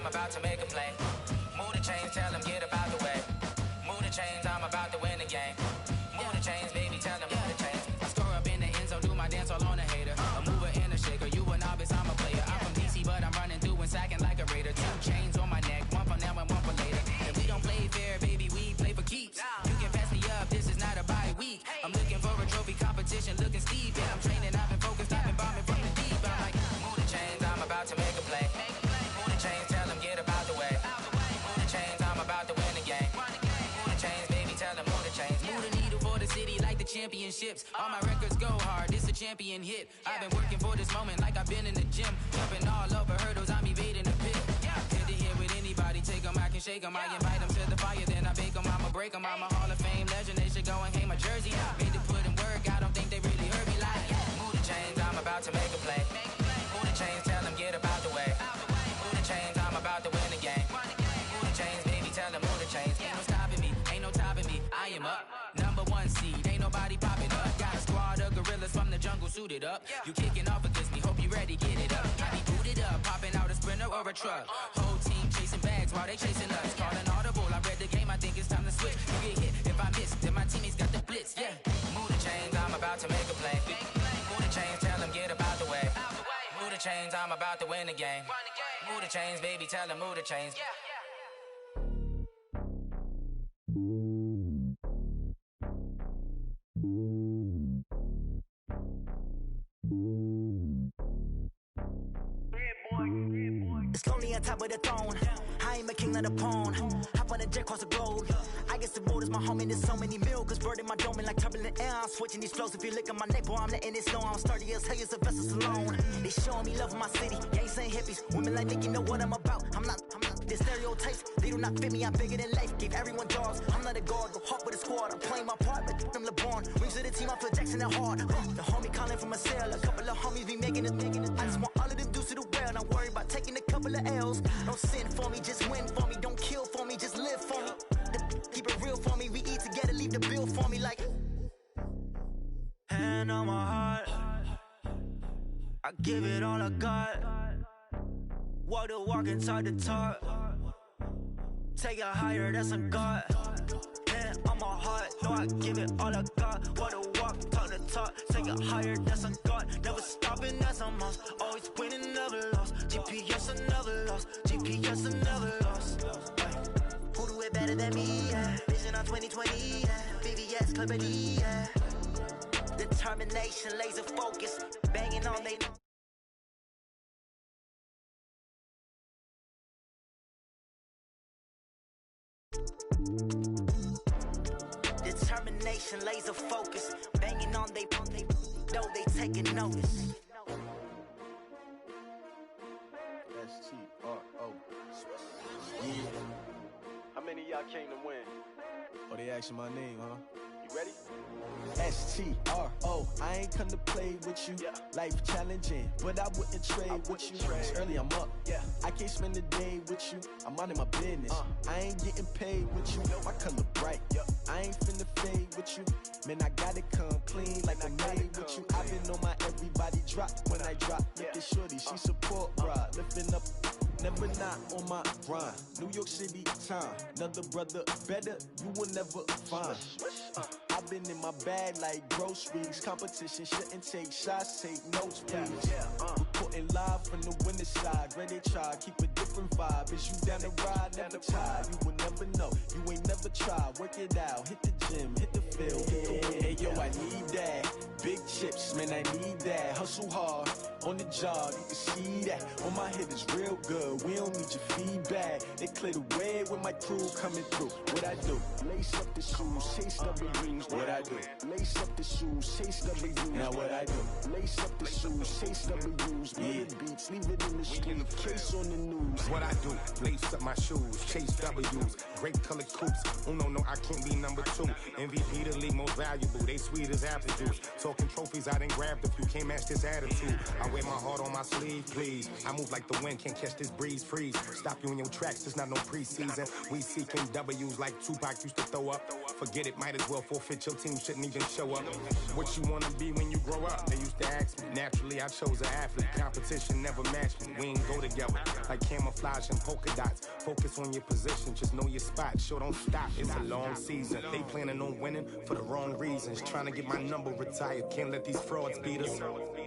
I'm about to make a play. Move the chains, tell them get up out the way. Move the chains, I'm about to win the game. Move the chains, baby, tell them move the chains. I score up in the end zone, do my dance all on a hater. A mover and a shaker, you a novice, I'm a player. I'm from DC, but I'm running through and sacking like a raider. 2 chains on my neck, one for now and one for later. And we don't play fair, baby, we play for keeps. You can pass me up, this is not a bye week. I'm looking for a trophy competition, looking steep. Yeah, I'm training, I've been focused, I've been bombing from the deep. I'm like, move the chains, I'm about to make a play. Move the chains, tell them get up out the way. Move the chains, I'm about to win the game. Move the chains, baby, tell them move the chains. Move the needle for the city like the championships. All my records go hard, this a champion hit. I've been working for this moment like I've been in the gym. Jumping all over hurdles, I'm evading the pit. Hit to hit with anybody, take them, I can shake them. I invite them to the fire, then I bake them, I'ma break them. I'm a Hall of Fame legend, they should go and hang my jersey. Made to put in work, I don't think they really heard me like, move the chains, I'm about to make a play. Move the chains, tell them get up out the way. Move the chains, I'm about to win the game. Move the chains, baby, tell them move the chains. Ain't no stopping me, ain't no topping me, I am up. Number 1 seed, ain't nobody popping up. Got a squad of gorillas from the jungle suited up. You kicking off against me, hope you ready, get it up. I be booted up, popping out a Sprinter or a truck. Whole team chasing bags while they chasing us. Calling audible, I read the game, I think it's time to switch. You get hit, if I miss, then my teammates got the blitz, yeah. Move the chains, I'm about to make a play. Move the chains, tell them get up out the way. Move the chains, I'm about to win the game. Move the chains, baby, tell them move the chains. It's lonely on top of the throne. I ain't a king of the pawn. Hop on a jet across the globe. I guess the road is my home and there's so many miracles burning my dome and like turbulent air. I'm switching these flows. If you look at my neck, boy, I'm letting it snow. I'm sturdy as hell, as a vessel alone. They showing me love in my city. Gang saying hippies. Women like Nicky know what I'm about. I'm not the stereotypes. They do not fit me. I'm bigger than life. Gave everyone dogs. I'm not a guard. Go hard with a squad. I'm playing my part, but them LeBron. Rings to the team. I feel Jackson and hard. The homie calling from a cell. A couple of homies be making it. I just want all of them dudes to the well. Not worry about taking a couple of L's. Don't sin for me, just win for me. Don't kill for me, just live for me. Keep it real for me. We eat together, leave the bill for me like. Hand on my heart, I give it all I got. Walk the walk and talk the talk. Take it higher, that's a God. Hand on my heart, no, I give it all I got. Walk the walk, talk the talk. Take it higher, that's a God. Never stopping, that's a must. Always winning, never lost. GPS, I never lost. GPS, I never lost. Who do it better than me? Yeah. Vision on 2020. Yeah. VVS, Clippity. Yeah. Determination, laser focus. Banging on they. Determination, laser focus. Banging on they. Know they taking notice. S-T-R-O. Yeah. How many of y'all came to win? Oh, they asking my name, huh? You ready? S-T-R-O. I ain't come to play with you. Life challenging, but I wouldn't trade with you. It's early, I'm up. I can't spend the day with you. I'm minding my business. I ain't getting paid with you. My color bright. I ain't finna fade with you. Man, I gotta come clean like I made with you. I've been on my everybody drop when I drop. Look at shorty, she support rod. Lifting up, never not on my grind. New York City time, another brother better, you will never find. I've been in my bag like groceries. Competition shouldn't take shots, take notes, please. Reporting live from the winter side. Ready to try, keep a different vibe. Is you down the ride, never tired. You will never know, you ain't never tried. Work it out, hit the gym, hit the field. Hey yo, I need that. Big chips, man, I need that. Hustle hard, on the job, you can see that. On my head is real good, we don't need your feedback. They clear the way with my crew coming through. What I do? Lace up the shoes, chase W's. What I do? Lace up the shoes, chase W's. Now what I do? Lace up the shoes, chase W's. Murder beats, leave it in the street, case on the news. What I do? Lace up my shoes, chase W's. Great color coops. Uno, no, I can't be number 2. MVP the league most valuable. They sweet as apple juice. Talking trophies, I done grabbed a few. Can't match this attitude. I wear my heart on my sleeve, please. I move like the wind, can't catch this breeze, freeze. Stop you in your tracks, there's not no preseason. We seeking W's like Tupac used to throw up. Forget it, might as well forfeit. Your team shouldn't even show up. What you wanna be when you grow up? They used to ask me. Naturally, I chose an athlete. Competition never matched me. We ain't go together. Like camouflage. camouflage and polka dots. Focus on your position, just know your spot. Sure, don't stop, it's a long season. They planning on winning for the wrong reasons. Trying to get my number retired, can't let these frauds beat us.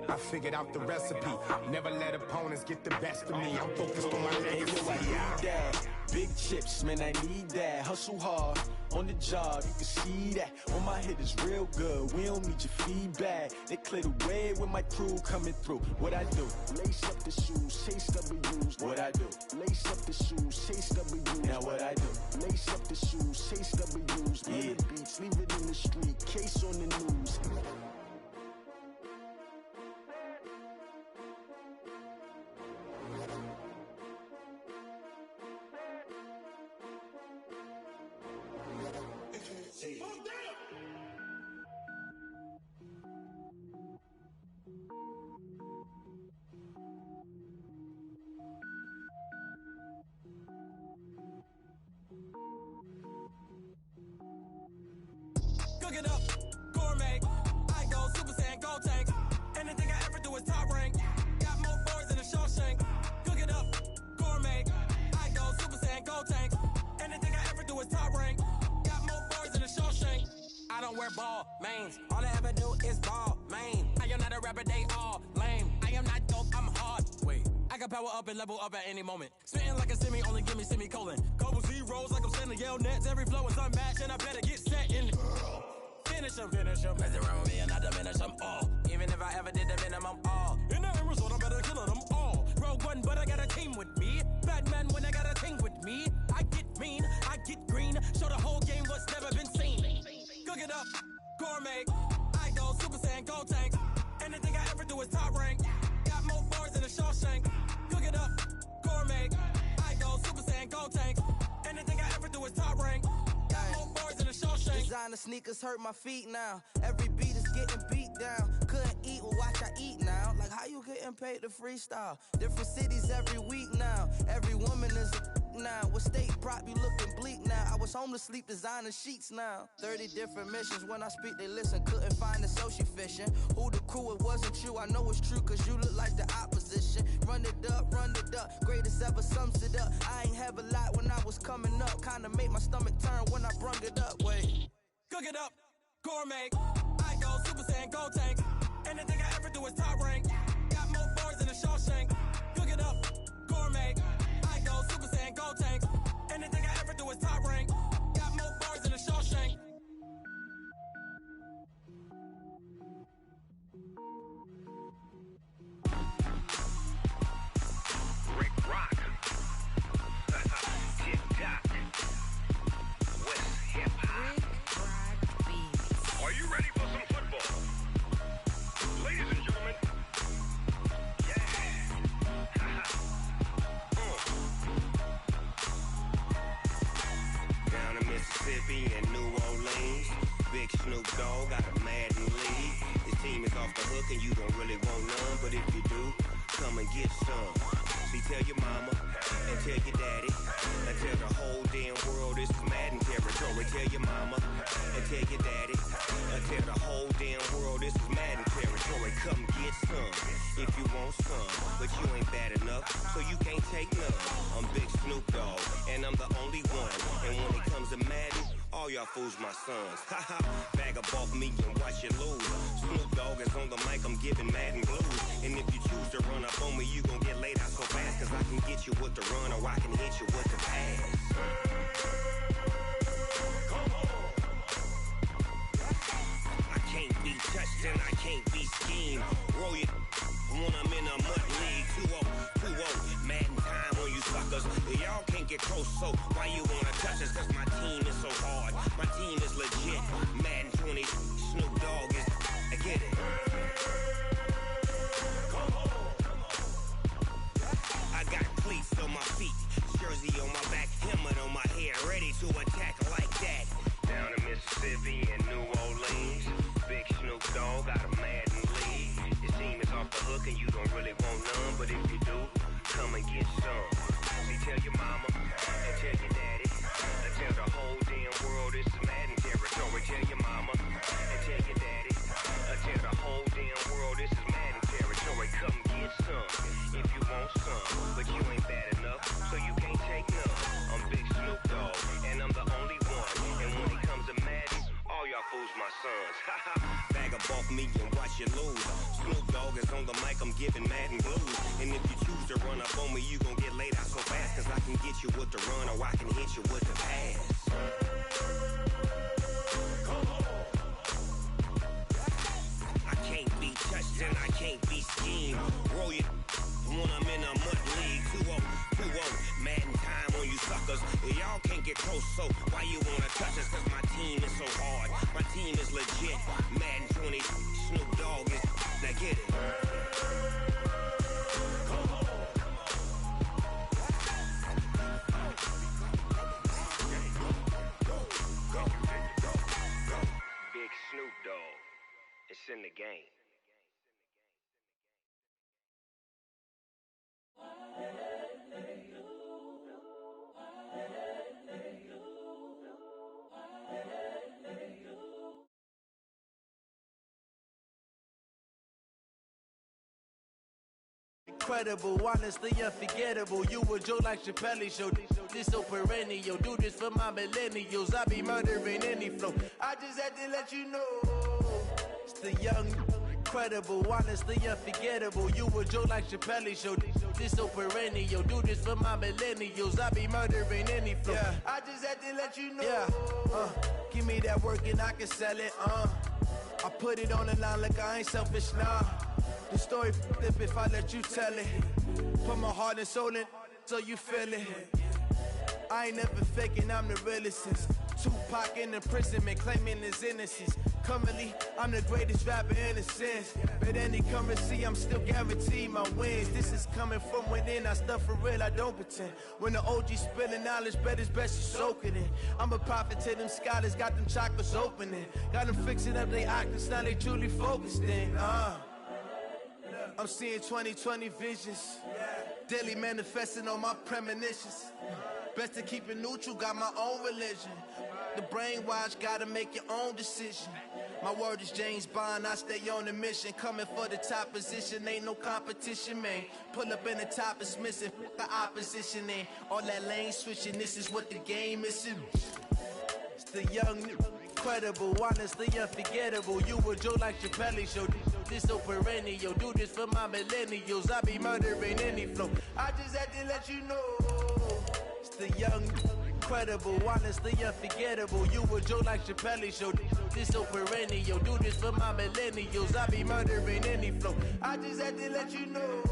I figured out the recipe, never let opponents get the best of me. I'm focused on my legacy. I need that. Big chips, man, I need that. Hustle hard, on the job, you can see that. On my head is real good, we don't need your feedback. They clear the way with my crew coming through. What I do? Lace up the shoes, chase W's. What I do? Lace up the shoes, chase W's. Now what I do? Lace up the shoes, chase W's. Yeah, beats, leave it in the street, case on the news. Cook it up, gourmet. I go Super Saiyan, go tank. Anything I ever do is top rank. Got more boys than a Shawshank. Cook it up, gourmet. I go Super Saiyan, go tank. Anything I ever do is top rank. Got more boys than a Shawshank. I don't wear ball mains. All I ever do is ball main. I am not a rapper, they all lame. I am not dope, I'm hard. Wait, I can power up and level up at any moment. Spitting like a semi, only give me semicolon. Couple zeros like I'm sending yell nets. Every flow is unmatched and I better get set in. Finish him. Mess around with me and I diminish them all. Even if I ever did the minimum, all. In the end result, I'm better killing them all. Rogue One, but I got a team with me. Batman when I got a team with me. I get mean, I get green. Show the whole game what's never been seen. Cook it up, gourmet. I go Super Saiyan, go tank. Anything I ever do is top rank. Got more bars than a Shawshank. Cook it up, gourmet. I go Super Saiyan, go tank. Anything I ever do is top rank. Got more bars than a Shawshank. Designer sneakers hurt my feet now. Every beat is getting beat down. Couldn't eat, well watch I eat now. Like how you getting paid to freestyle? Different cities every week now. Every woman is a now. With state prop you looking bleak now. I was home to sleep designer sheets now. 30 different missions. When I speak they listen. Couldn't find it so she fishing. Who the crew, it wasn't you. I know it's true cause you look like the opposition. Run it up. Greatest ever sums it up. I ain't have a lot when I was coming up. Kinda made my stomach turn when I brung it up. Wait. Cook it up, gourmet. I go Super Saiyan, go tank. Anything I ever do is top rank. Got more bars than a Shawshank. Cook it up, gourmet. I go Super Saiyan, go tank. Anything I ever do is top rank. Got more bars than a Shawshank. Rick Rock. Tip-top. West hip-hop. Are you ready for some football? Ladies and gentlemen. Yeah. Down in Mississippi and New Orleans, Big Snoop Dogg got a Madden league. His team is off the hook and you don't really want none, but if you do, come and get some. See, tell your mama and tell your daddy and tell the whole damn world this is Madden territory. Tell your mama and tell your daddy and tell the whole damn world this is Madden territory. Come get some if you want some, but you ain't bad enough, so you can't take none. I'm Big Snoop Dogg and I'm the only one. And when it comes to Madden, all y'all fools my sons. Haha, bag up off me and watch you lose. Snoop Dogg is on the mic, I'm giving Madden blues. And if you choose to run up on me, you gon' get laid out so fast. Cause I can get you with the run or I can hit you with the pass. Come on. I can't be touched and I can't be schemed. Roll it when I'm in a mud league. 2-0, Madden time on you suckers. Y'all can't get close, so why you wanna touch us? Cause my team is so hard, my team is legit. Madden 20, Snoop Dogg is, I get it. Come on. I got cleats on my feet, jersey on my back, helmet on my head, ready to attack like that. Down in Mississippi and New Orleans, Big Snoop Dogg got a Madden league. Your team is off the hook and you don't really want none, but if you do, come and get some. See, tell your mama and tell your daddy and tell the whole damn world this is Madden territory. Tell your mama and tell your daddy and tell the whole damn world this is Madden territory. Come get some if you want some, but you ain't bad enough, unless you lose. Snoop Dogg is on the mic, I'm giving Madden blues. And if you choose to run up on me, you gon' get laid out so fast. Cause I can get you with the run or I can hit you with the pass. I can't be touched and I can't be schemed. Roll you when I'm in a mud league. 2-0, 2-0, Madden time on you suckers. Y'all can't get close, so why you wanna touch us? Cause my team is so hard, my team is legit. Madden 20, Snoop Dogg is, now get it. Big Snoop Dogg, it's in the game. Incredible, honestly unforgettable. You a joke like Chappelle show. This so perennial. Do this for my millennials. I be murdering any flow. I just had to let you know. It's the young, incredible, honestly unforgettable. You a joke like Chappelle show. This so perennial. Do this for my millennials. I be murdering any flow. Yeah. I just had to let you know. Yeah. Give me that work and I can sell it. I put it on the line like I ain't selfish, nah. The story flip if I let you tell it. Put my heart and soul in so you feel it. I ain't never faking, I'm the realest since Tupac in imprisonment, claiming his innocence. Currently, I'm the greatest rapper in a sense. But any currency, I'm still guaranteed my wins. This is coming from within, I stuff for real, I don't pretend. When the OG spilling knowledge, bet it's best you soak it in. I'm a prophet to them scholars, got them chakras opening. Got them fixing up their octaves, now they truly focused in. I'm seeing 2020 visions, daily manifesting on my premonitions. Best to keep it neutral, got my own religion. The brainwash, gotta make your own decision. My word is James Bond, I stay on a mission. Coming for the top position, ain't no competition, man. Pull up in the top is missing, the opposition in. All that lane switching, this is what the game is. It's the young, incredible, honestly unforgettable. You a joke like Chappelle show. This so perennial. Do this for my millennials. I be murdering any flow. I just had to let you know. It's the young, incredible, honestly unforgettable. You a joke like Chappelle show. This so perennial. Do this for my millennials. I be murdering any flow. I just had to let you know.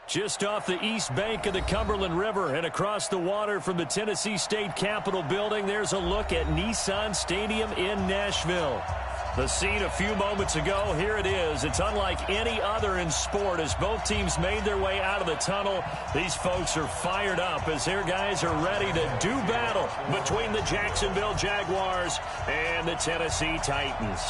Just off the east bank of the Cumberland River and across the water from the Tennessee State Capitol building, there's a look at Nissan Stadium in Nashville. The scene a few moments ago, here it is. It's unlike any other in sport as both teams made their way out of the tunnel. These folks are fired up as their guys are ready to do battle between the Jacksonville Jaguars and the Tennessee Titans.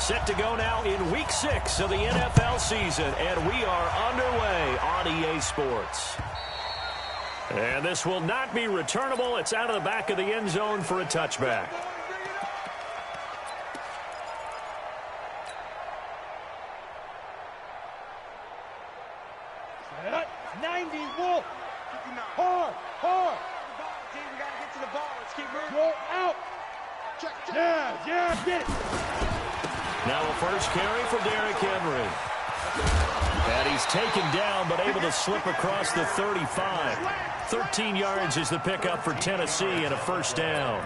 Set to go now in Week 6 of the NFL season, and we are underway on EA Sports. And this will not be returnable. It's out of the back of the end zone for a touchback. Now a first carry for Derrick Henry. And he's taken down, but able to slip across the 35. 13 yards is the pickup for Tennessee and a first down.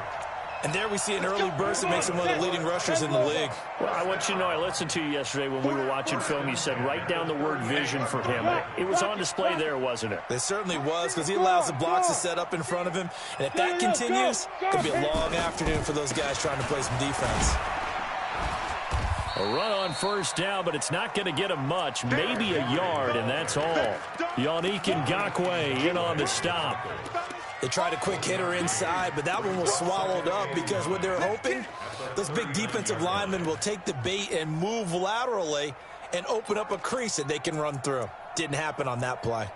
And there we see an early burst that makes him one of the leading rushers in the league. Well, I want you to know, I listened to you yesterday when we were watching film. You said write down the word vision for him. It was on display there, wasn't it? It certainly was, because he allows the blocks to set up in front of him. And if that continues, it could be a long afternoon for those guys trying to play some defense. A run on first down, but it's not going to get him much. Maybe a yard, and that's all. Yannick Ngakoue in on the stop. They tried a quick hitter inside, but that one was swallowed up because what they're hoping, those big defensive linemen will take the bait and move laterally and open up a crease that they can run through. Didn't happen on that play.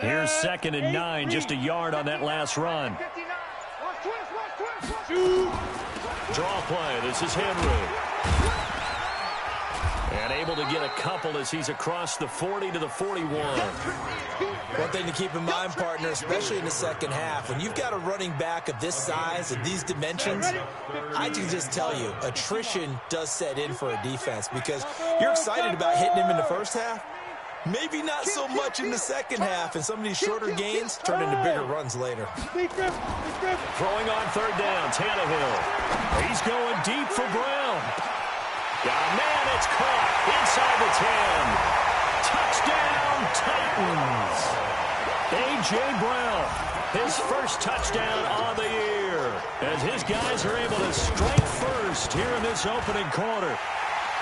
Here's 2nd and 9, just a yard on that last run. Draw play, this is Henry. And able to get a couple as he's across the 40 to the 41. One thing to keep in mind, partner, especially in the second half, when you've got a running back of this size and these dimensions, I can just tell you, attrition does set in for a defense because you're excited about hitting him in the first half. Maybe not so much in the second half, and some of these shorter gains turn into bigger runs later. Throwing on third down, Tannehill. He's going deep for Brown. Yeah, man, it's caught inside the 10. Touchdown, Titans. A.J. Brown, his first touchdown on the year, as his guys are able to strike first here in this opening quarter.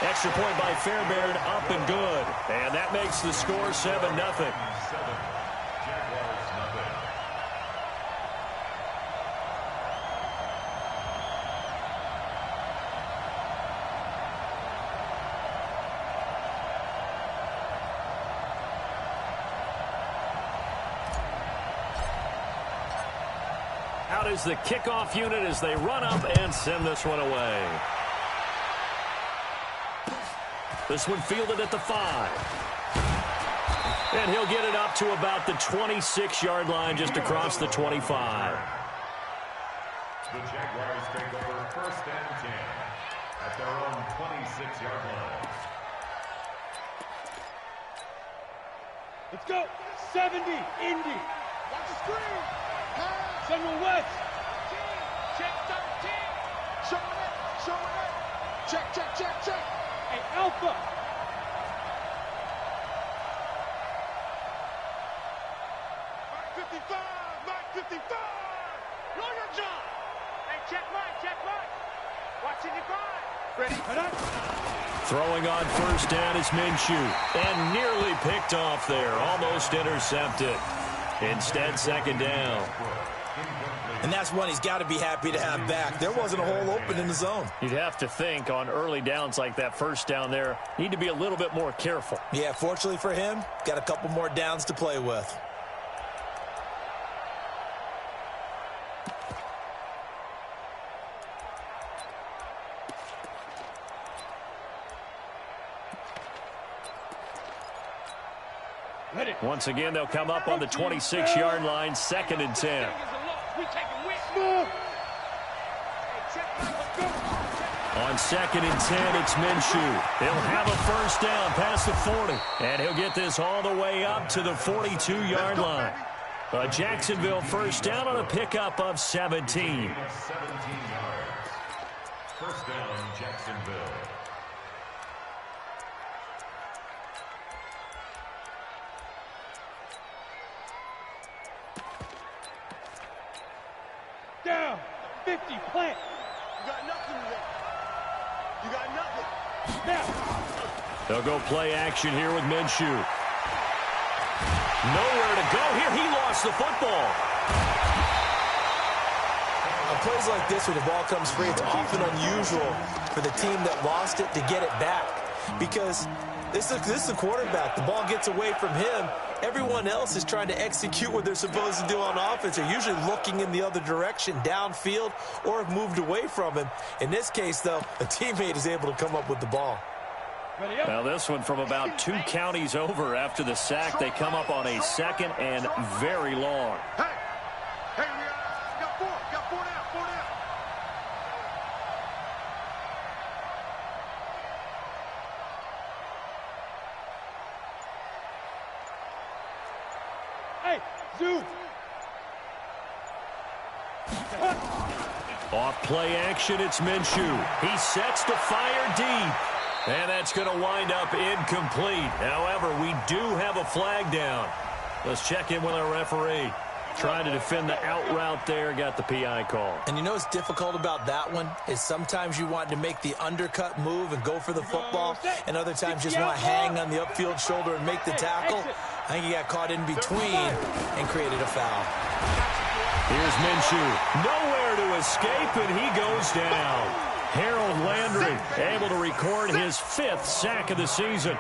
Extra point by Fairbairn, up and good. And that makes the score 7-0. Out is the kickoff unit as they run up and send this one away. This one fielded at the 5. And he'll get it up to about the 26-yard line, just across the 25. The Jaguars take over 1st and 10 at their own 26-yard line. Let's go. 70, Indy. Watch the screen. Central West. Check 13. Showing it. Showing it. Check, check, check, check. Hey, Alpha. Mark 55. Mark 55. Lawyer John. Hey, check mine. Check mine. Watching you grind. Ready? Throwing on 1st down is Minshew. And nearly picked off there. Almost intercepted. Instead, 2nd down. And that's one he's got to be happy to have back. There wasn't a hole open in the zone. You'd have to think on early downs like that 1st down there, need to be a little bit more careful. Yeah, fortunately for him, got a couple more downs to play with. Once again, they'll come up on the 26-yard line, 2nd and 10. On 2nd and 10, it's Minshew. He'll have a 1st down past the 40, and he'll get this all the way up to the 42-yard line. A Jacksonville 1st down on a pickup of 17. 17 yards. 1st down, Jacksonville. Down. 50. Plant. You got nothing today. You got nothing. Now. They'll go play action here with Minshew. Nowhere to go here. He lost the football. On plays like this where the ball comes free, it's often unusual for the team that lost it to get it back. Because this is the quarterback. The ball gets away from him. Everyone else is trying to execute what they're supposed to do on offense. They're usually looking in the other direction, downfield, or have moved away from him. In this case, though, a teammate is able to come up with the ball. Now this one from about 2 counties over after the sack. They come up on a 2nd and very long. Hey, we got 4. Got 4 down. 4 down. Hey, Zoo. Off play action, it's Minshew. He sets to fire deep. And that's going to wind up incomplete. However, we do have a flag down. Let's check in with our referee. Trying to defend the out route there, got the PI call. And you know what's difficult about that one is sometimes you want to make the undercut move and go for the football, and other times just want to hang on the upfield shoulder and make the tackle. I think he got caught in between and created a foul. Here's Minshew. Nowhere to escape, and he goes down. Harold Landry able to record his 5th sack of the season.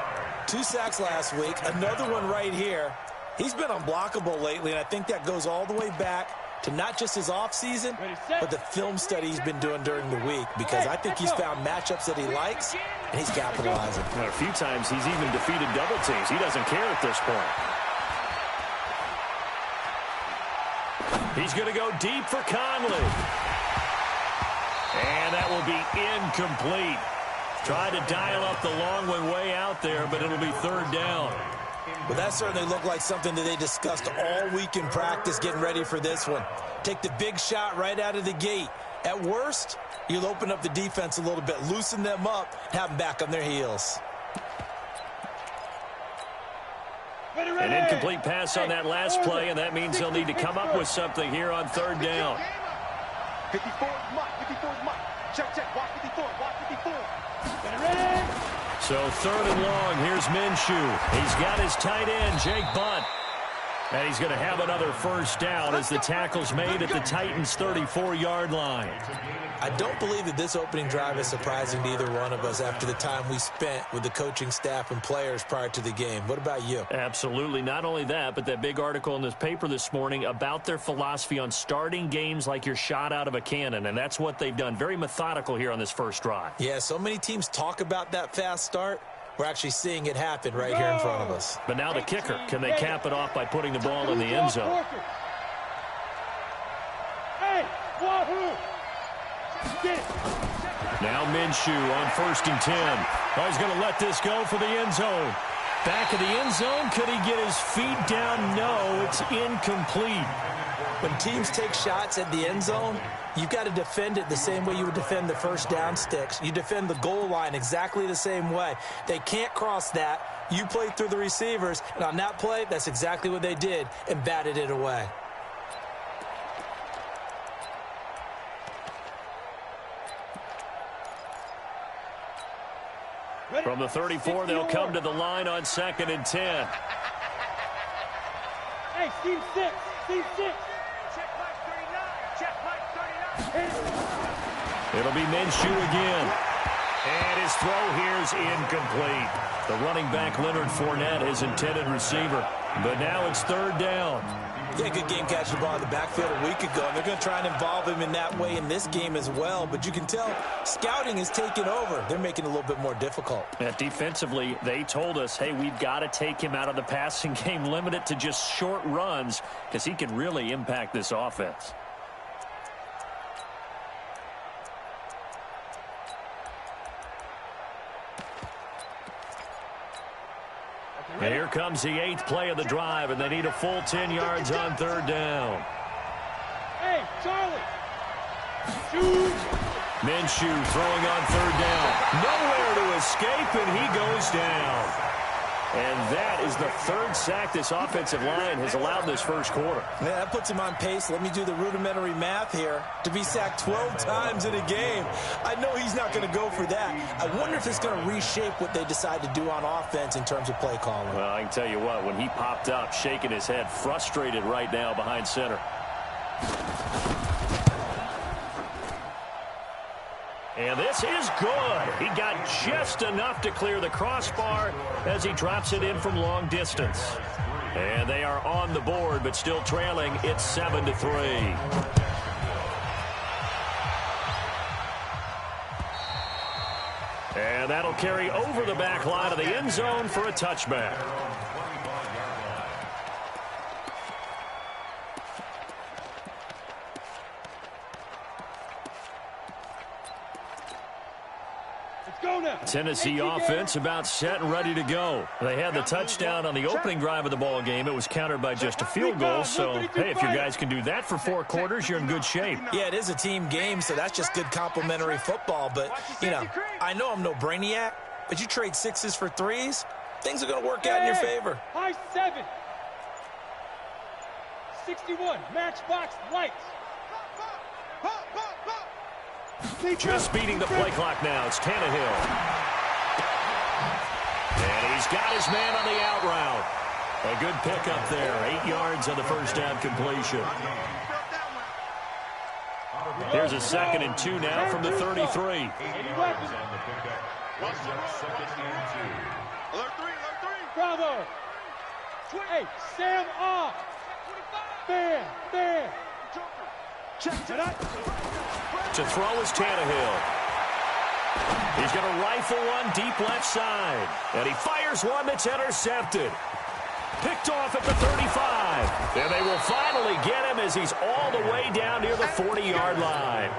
2 sacks last week, another one right here. He's been unblockable lately, and I think that goes all the way back to not just his offseason, but the film study he's been doing during the week, because I think he's found matchups that he likes, and he's capitalizing. Well, a few times he's even defeated double teams. He doesn't care at this point. He's going to go deep for Conley. And that will be incomplete. Tried to dial up the long one way out there, but it'll be 3rd down. Well, that certainly looked like something that they discussed all week in practice getting ready for this one. Take the big shot right out of the gate. At worst, you'll open up the defense a little bit, loosen them up, have them back on their heels. An incomplete pass on that last play, and that means they'll need to come up with something here on 3rd down. 54 is Mike. 54 is Mike. Check, check. Watch 54. Watch 54. Get ready. So 3rd and long. Here's Minshew. He's got his tight end, Jake Bunt. And he's going to have another 1st down as the tackle's made at the Titans' 34-yard line. I don't believe that this opening drive is surprising to either one of us after the time we spent with the coaching staff and players prior to the game. What about you? Absolutely. Not only that, but that big article in this paper this morning about their philosophy on starting games like you're shot out of a cannon, and that's what they've done. Very methodical here on this first drive. Yeah, so many teams talk about that fast start. We're actually seeing it happen right here in front of us. But now the kicker. Can they cap it off by putting the ball in the end zone? Hey, Wahoo! Get it. Now Minshew on 1st and 10. Oh, he's going to let this go for the end zone. Back of the end zone. Could he get his feet down? No, it's incomplete. When teams take shots at the end zone, you've got to defend it the same way you would defend the first down sticks. You defend the goal line exactly the same way. They can't cross that. You play through the receivers, and on that play, that's exactly what they did and batted it away. From the 34, they'll come to the line on 2nd and 10. Hey, Steve 6. Steve 6. Check play 39. Check play 39. It'll be Minshew again. And his throw here is incomplete. The running back, Leonard Fournette, his intended receiver. But now it's 3rd down. Yeah, good game catching the ball in the backfield a week ago. And they're going to try and involve him in that way in this game as well. But you can tell scouting is taking over. They're making it a little bit more difficult. Defensively, they told us, hey, we've got to take him out of the passing game, limit it to just short runs, because he can really impact this offense. And here comes the 8th play of the drive, and they need a full 10 yards on 3rd down. Hey, Charlie. Shoot. Minshew throwing on 3rd down. Nowhere to escape, and he goes down. And that is the 3rd sack this offensive line has allowed this first quarter. Yeah, that puts him on pace. Let me do the rudimentary math here. To be sacked 12 times in a game, I know he's not going to go for that. I wonder if it's going to reshape what they decide to do on offense in terms of play calling. Well, I can tell you what, when he popped up, shaking his head, frustrated right now behind center. And this is good. He got just enough to clear the crossbar as he drops it in from long distance. And they are on the board, but still trailing. It's 7-3. And that'll carry over the back line of the end zone for a touchback. Tennessee offense about set and ready to go. They had the touchdown on the opening drive of the ball game. It was countered by just a field goal. So, hey, if your guys can do that for 4 quarters, you're in good shape. Yeah, it is a team game, so that's just good complimentary football. But, you know, I know I'm no brainiac, but you trade 6s for 3s, things are going to work out in your favor. High 7. 61. Matchbox lights. Just beating the play clock now. It's Tannehill. And he's got his man on the out route. A good pickup there. 8 yards on the first down completion. Here's a 2nd and 2 now from the 33. Alert 3. Bravo. Hey, Sam off. Bam. Check it out. To throw is Tannehill. He's going to rifle one deep left side. And he fires one that's intercepted. Picked off at the 35. And they will finally get him as he's all the way down near the 40-yard line.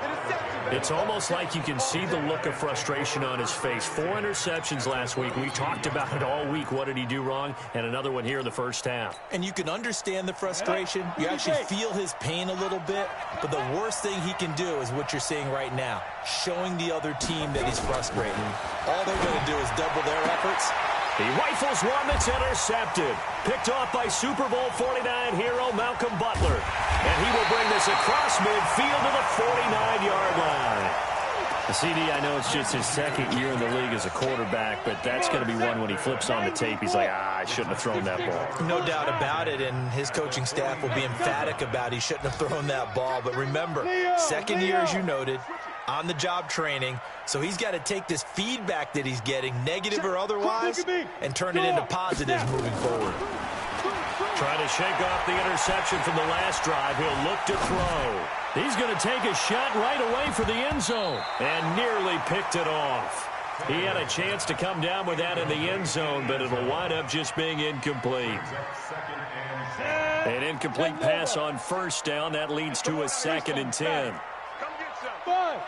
It's almost like you can see the look of frustration on his face. 4 interceptions last week. We talked about it all week. What did he do wrong? And another one here in the first half. And you can understand the frustration. You actually feel his pain a little bit. But the worst thing he can do is what you're seeing right now, showing the other team that he's frustrated. All they're going to do is double their efforts. He rifles one that's intercepted. Picked off by Super Bowl 49 hero Malcolm Butler. And he will bring this across midfield to the 49-yard line. CD, I know it's just his 2nd year in the league as a quarterback, but that's going to be one when he flips on the tape. He's like, I shouldn't have thrown that ball. No doubt about it, and his coaching staff will be emphatic about he shouldn't have thrown that ball. But remember, 2nd year, as you noted, on-the-job training, so he's got to take this feedback that he's getting, negative or otherwise, and turn it into positives moving forward. Trying to shake off the interception from the last drive. He'll look to throw. He's going to take a shot right away for the end zone and nearly picked it off. He had a chance to come down with that in the end zone, but it'll wind up just being incomplete. An incomplete pass on first down. That leads to a 2nd and 10. Five.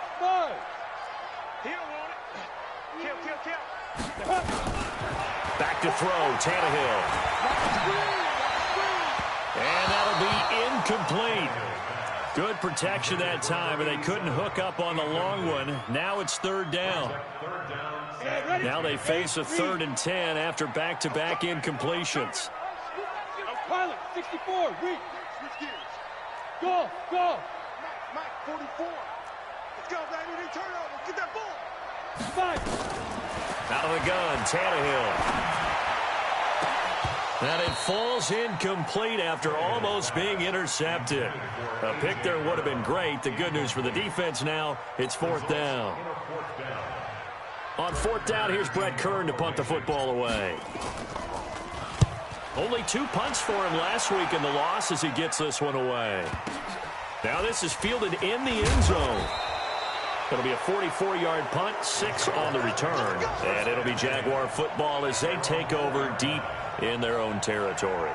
Back to throw, Tannehill. And that'll be incomplete. Good protection that time, and they couldn't hook up on the long one. Now it's 3rd down. Now they face a 3rd and 10 after back-to-back incompletions. Pilot, 64, reach. Switch gears. Go. Mike, 44. Let's go, baby. They turn over. Get that ball. 5. Out of the gun, Tannehill. And it falls incomplete after almost being intercepted. A pick there would have been great. The good news for the defense now, it's 4th down. On 4th down, here's Brett Kern to punt the football away. Only 2 punts for him last week in the loss as he gets this one away. Now this is fielded in the end zone. It'll be a 44-yard punt, 6 on the return. And it'll be Jaguar football as they take over deep in their own territory.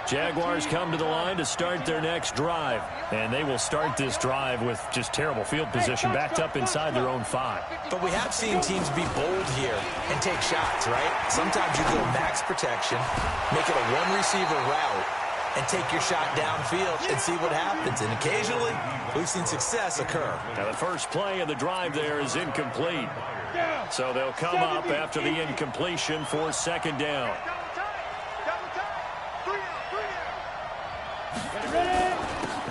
Jaguars come to the line to start their next drive. And they will start this drive with just terrible field position backed up inside their own 5. But we have seen teams be bold here and take shots, right? Sometimes you go max protection, make it a one-receiver route, and take your shot downfield and see what happens. And occasionally, we've seen success occur. Now the first play of the drive there is incomplete. So they'll come up after the incompletion for 2nd down.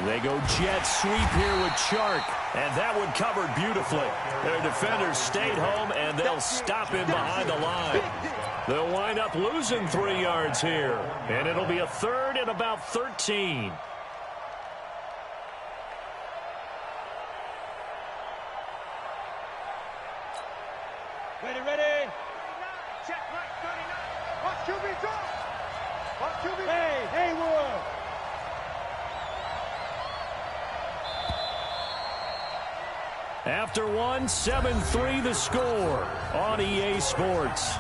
They go jet sweep here with Chark, and that one covered beautifully. Their defenders stayed home, and they'll stop him behind the line. They'll wind up losing 3 yards here, and it'll be a 3rd and about 13. Ready. Check, right, 39. Watch QB drop. Watch QB. Hey, Haywood. After 1, 7-3 the score on EA Sports.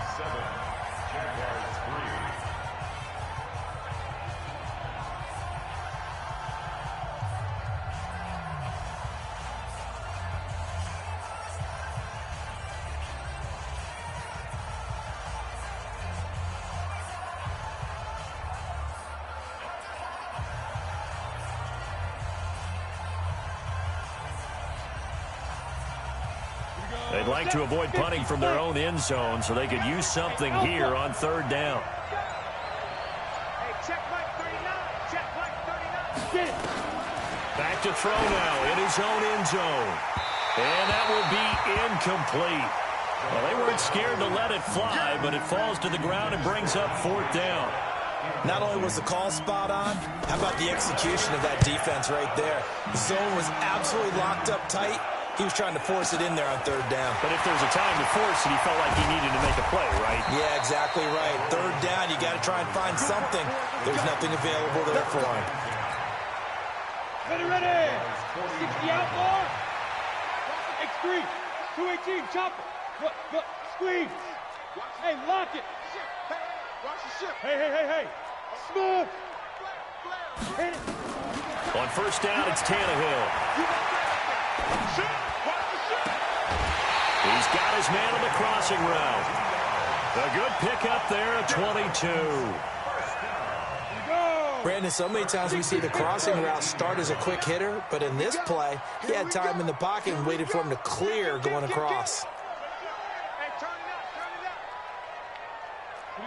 They'd like to avoid punting from their own end zone so they could use something here on 3rd down. Back to throw now in his own end zone. And that will be incomplete. Well, they weren't scared to let it fly, but it falls to the ground and brings up 4th down. Not only was the call spot on, how about the execution of that defense right there? The zone was absolutely locked up tight. He was trying to force it in there on 3rd down. But if there's a time to force it, he felt like he needed to make a play, right? Yeah, exactly right. 3rd down, you got to try and find something. There's nothing available there for him. Ready. 60 out more. X3. 218, chopper. Look, squeeze. Hey, lock it. Watch the ship. Hey. Smooth. Hit it. On 1st down, it's Tannehill. He's got his man on the crossing route. A good pickup there at 22. Brandon, so many times we see the crossing route start as a quick hitter, but in this play, he had time in the pocket and waited for him to clear going across.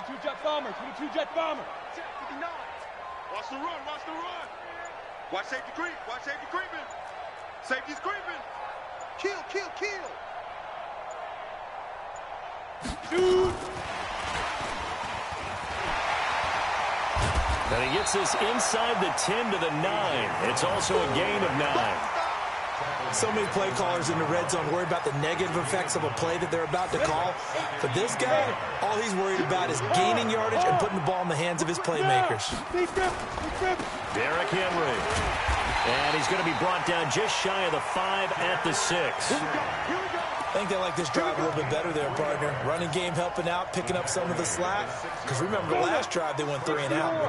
22 jet bomber. Watch the run. Watch safety creep. Safety's creeping. Kill. Shoot. And he gets this inside the 10 to the 9. It's also a gain of 9. So many play callers in the red zone worry about the negative effects of a play that they're about to call. But this guy, all he's worried about is gaining yardage and putting the ball in the hands of his playmakers. Derrick Henry. And he's going to be brought down just shy of the 5 at the 6. I think they like this drive a little bit better there, partner. Running game helping out, picking up some of the slack. Because remember, the last drive, they went 3 and out.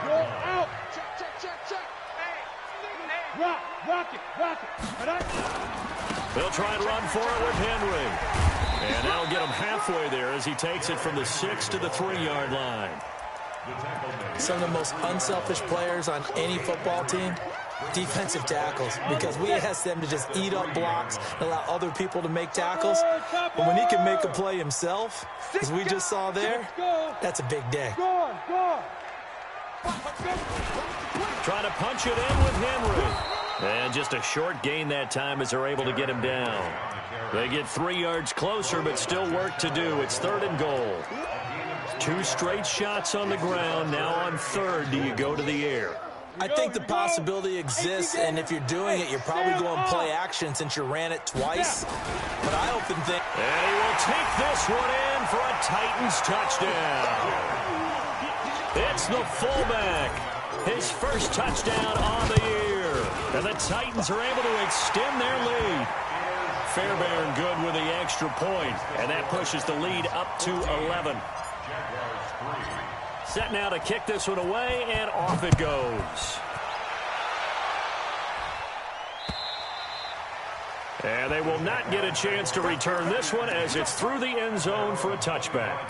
Go out. Check. Hey. Rock it. They'll try and run for it with Henry. And that'll get him halfway there as he takes it from the 6 to the 3-yard line. Some of the most unselfish players on any football team, defensive tackles, because we ask them to just eat up blocks and allow other people to make tackles. But when he can make a play himself, as we just saw there, that's a big day. Trying to punch it in with Henry. And just a short gain that time as they're able to get him down. They get 3 yards closer, but still work to do. It's 3rd and goal. 2 straight shots on the ground. Now on 3rd, do you go to the air? I think the possibility exists, and if you're doing it, you're probably going play action since you ran it twice. But I often think... And he will take this one in for a Titans touchdown. It's the fullback. His first touchdown on the year. And the Titans are able to extend their lead. Fairbairn good with the extra point, and that pushes the lead up to 11. Set now to kick this one away, and off it goes. And they will not get a chance to return this one as it's through the end zone for a touchback.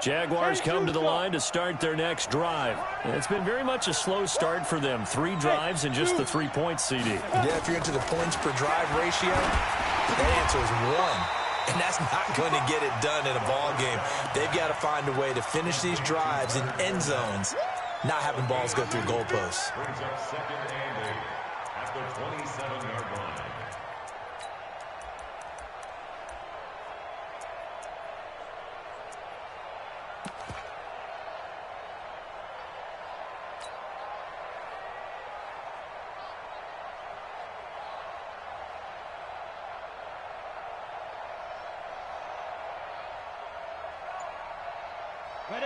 Jaguars come to the line to start their next drive. It's been very much a slow start for them. 3 drives and just the 3 points, CD. Yeah, if you're into the points per drive ratio, that answer is 1. And that's not going to get it done in a ball game. They've got to find a way to finish these drives in end zones, not having balls go through goalposts. Brings up 2nd and 8 at the 27-yard line.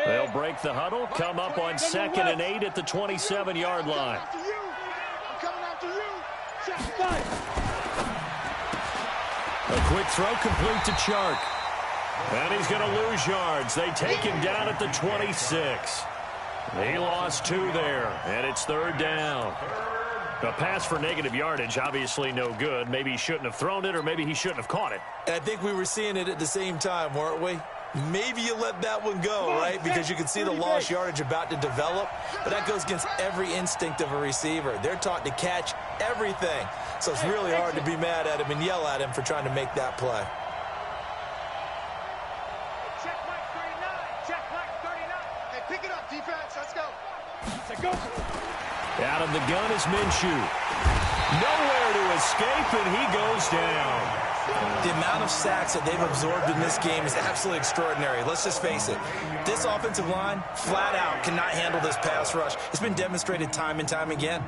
They'll break the huddle, come up on 2nd and 8 at the 27-yard line. A quick throw complete to Chark. And he's going to lose yards. They take him down at the 26. He lost 2 there, and it's 3rd down. A pass for negative yardage, obviously no good. Maybe he shouldn't have thrown it, or maybe he shouldn't have caught it. And I think we were seeing it at the same time, weren't we? Maybe you let that one go, right? Because you can see the lost yardage about to develop. But that goes against every instinct of a receiver. They're taught to catch everything. So it's really hard to be mad at him and yell at him for trying to make that play. Check Mike 39. Check Mike 39. Hey, pick it up, defense. Let's go. Go. Out of the gun is Minshew. Nowhere to escape, and he goes down. The amount of sacks that they've absorbed in this game is absolutely extraordinary. Let's just face it. This offensive line, flat out, cannot handle this pass rush. It's been demonstrated time and time again.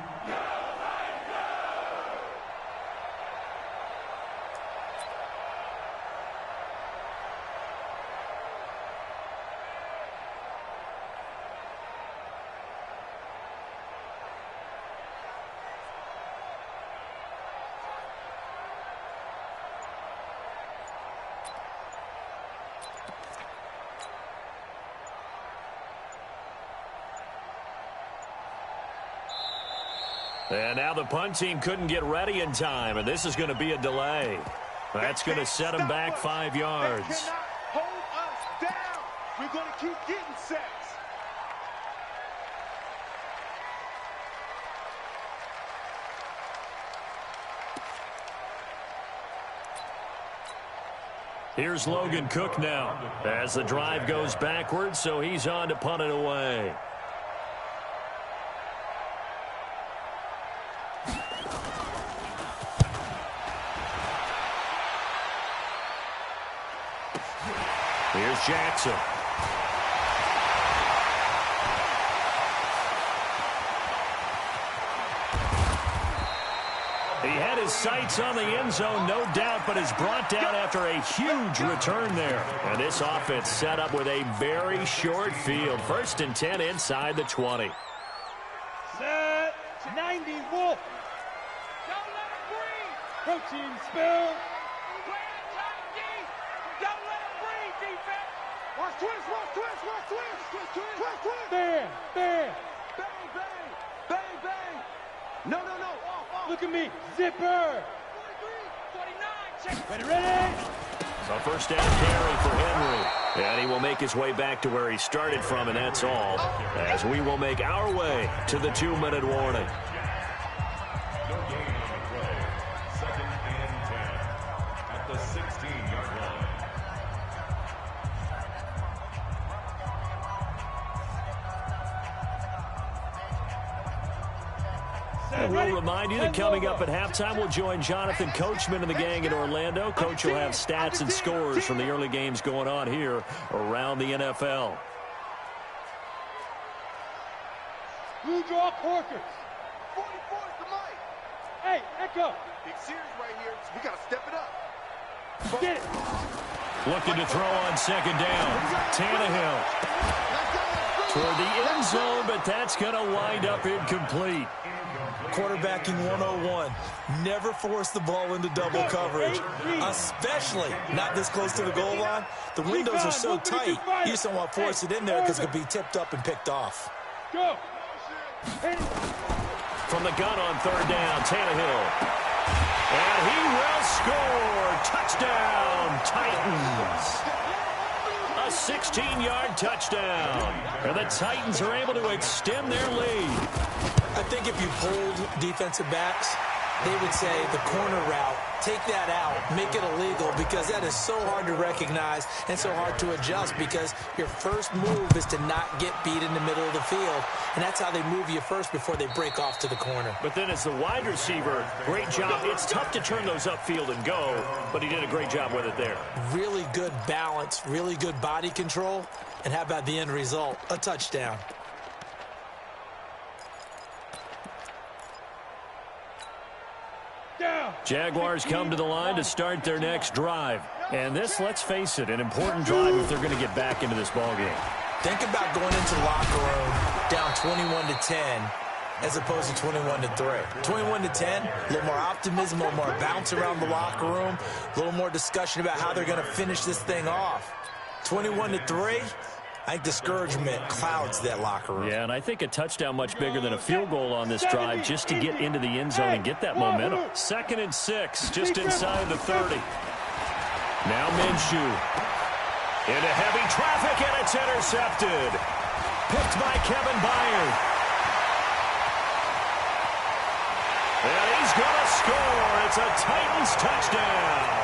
And now the punt team couldn't get ready in time, and this is going to be a delay. That's going to set them back 5 yards. They cannot hold us down. We're going to keep getting sacks. Here's Logan Cook now as the drive goes backwards, so he's on to punt it away. Here's Jackson. He had his sights on the end zone, no doubt, but is brought down after a huge return there. And this offense set up with a very short field. 1st and 10 inside the 20. Set 90 Wolf. Don't let him breathe. Protein spill. Don't let him breathe, defense. Watch twist, watch twist, watch twist. Twist, twist, twist, twist. Bang, bang. Bang, bang, bang, bang. No, no, no. Look at me. Zipper. 43, 49, check. Ready? So 1st down carry for Henry. And he will make his way back to where he started from, and that's all. As we will make our way to the 2-minute warning. No gain on the play. 2nd and 10 at the 16-yard line. And we'll remind you that coming up at halftime, we'll join Jonathan Coachman and the gang in Orlando. Coach will have stats and scores from the early games going on here around the NFL. Blue draw Corkers. 44 is the mic. Hey, Echo. Big series right here. We got to step it up. Get it. Looking to throw on 2nd down. Tannehill toward the end zone, but that's going to wind up incomplete. Quarterbacking 101. Never force the ball into double coverage, especially not this close to the goal line. The windows are so tight, you just don't want to force it in there because it could be tipped up and picked off. Go. From the gun on 3rd down, Tannehill. And he will score. Touchdown, Titans. A 16-yard touchdown. And the Titans are able to extend their lead. I think if you polled defensive backs, they would say the corner route, take that out, make it illegal, because that is so hard to recognize and so hard to adjust, because your first move is to not get beat in the middle of the field, and that's how they move you first before they break off to the corner. But then as the wide receiver, great job. It's tough to turn those upfield and go, but he did a great job with it there. Really good balance, really good body control, and how about the end result? A touchdown. Jaguars come to the line to start their next drive. And this, let's face it, an important drive if they're going to get back into this ballgame. Think about going into the locker room down 21-10 as opposed to 21-3. 21-10, a little more optimism, a little more bounce around the locker room, a little more discussion about how they're going to finish this thing off. 21-3, I think discouragement clouds that locker room. Yeah, and I think a touchdown much bigger than a field goal on this drive just to get into the end zone and get that momentum. 2nd and 6, just inside the 30. Now Minshew. Into heavy traffic, and it's intercepted. Picked by Kevin Byard. And he's going to score. It's a Titans touchdown.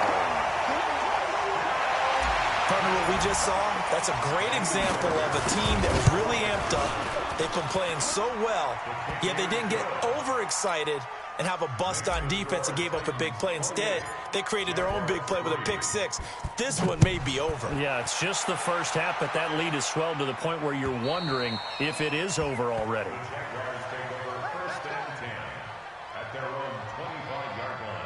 Partner, what we just saw, that's a great example of a team that was really amped up. They've been playing so well, yet they didn't get overexcited and have a bust on defense and gave up a big play. Instead, they created their own big play with a pick six. This one may be over. Yeah, it's just the first half, but that lead has swelled to the point where you're wondering if it is over already. Jaguars take over 1st and 10 at their own 25-yard line.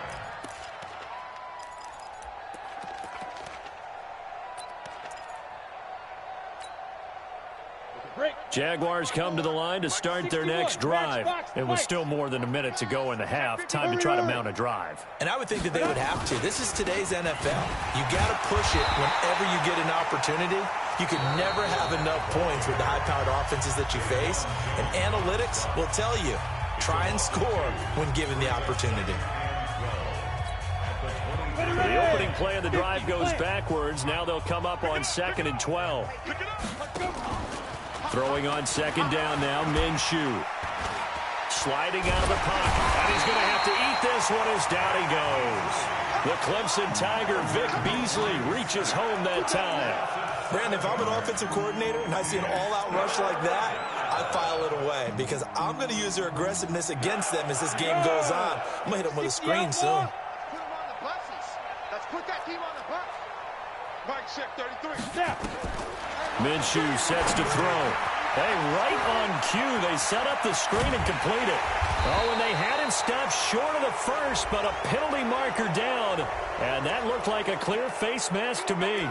Jaguars come to the line to start their next drive. It was still more than a minute to go in the half. Time to try to mount a drive. And I would think that they would have to. This is today's NFL. You got to push it whenever you get an opportunity. You can never have enough points with the high-powered offenses that you face. And analytics will tell you, try and score when given the opportunity. The opening play of the drive goes backwards. Now they'll come up on 2nd and 12. Throwing on 2nd down now, Minshew. Sliding out of the pocket. And he's going to have to eat this one as down he goes. The Clemson Tiger, Vic Beasley, reaches home that time. Brandon, if I'm an offensive coordinator and I see an all-out rush like that, I file it away because I'm going to use their aggressiveness against them as this game goes on. I'm going to hit them with a screen soon. Put them on the buses. Let's put that team on the bus. Mike, check 33. Snap. Minshew sets to throw. Hey, right on cue. They set up the screen and complete it. Oh, and they had him stopped short of the first, but a penalty marker down. And that looked like a clear face mask to me.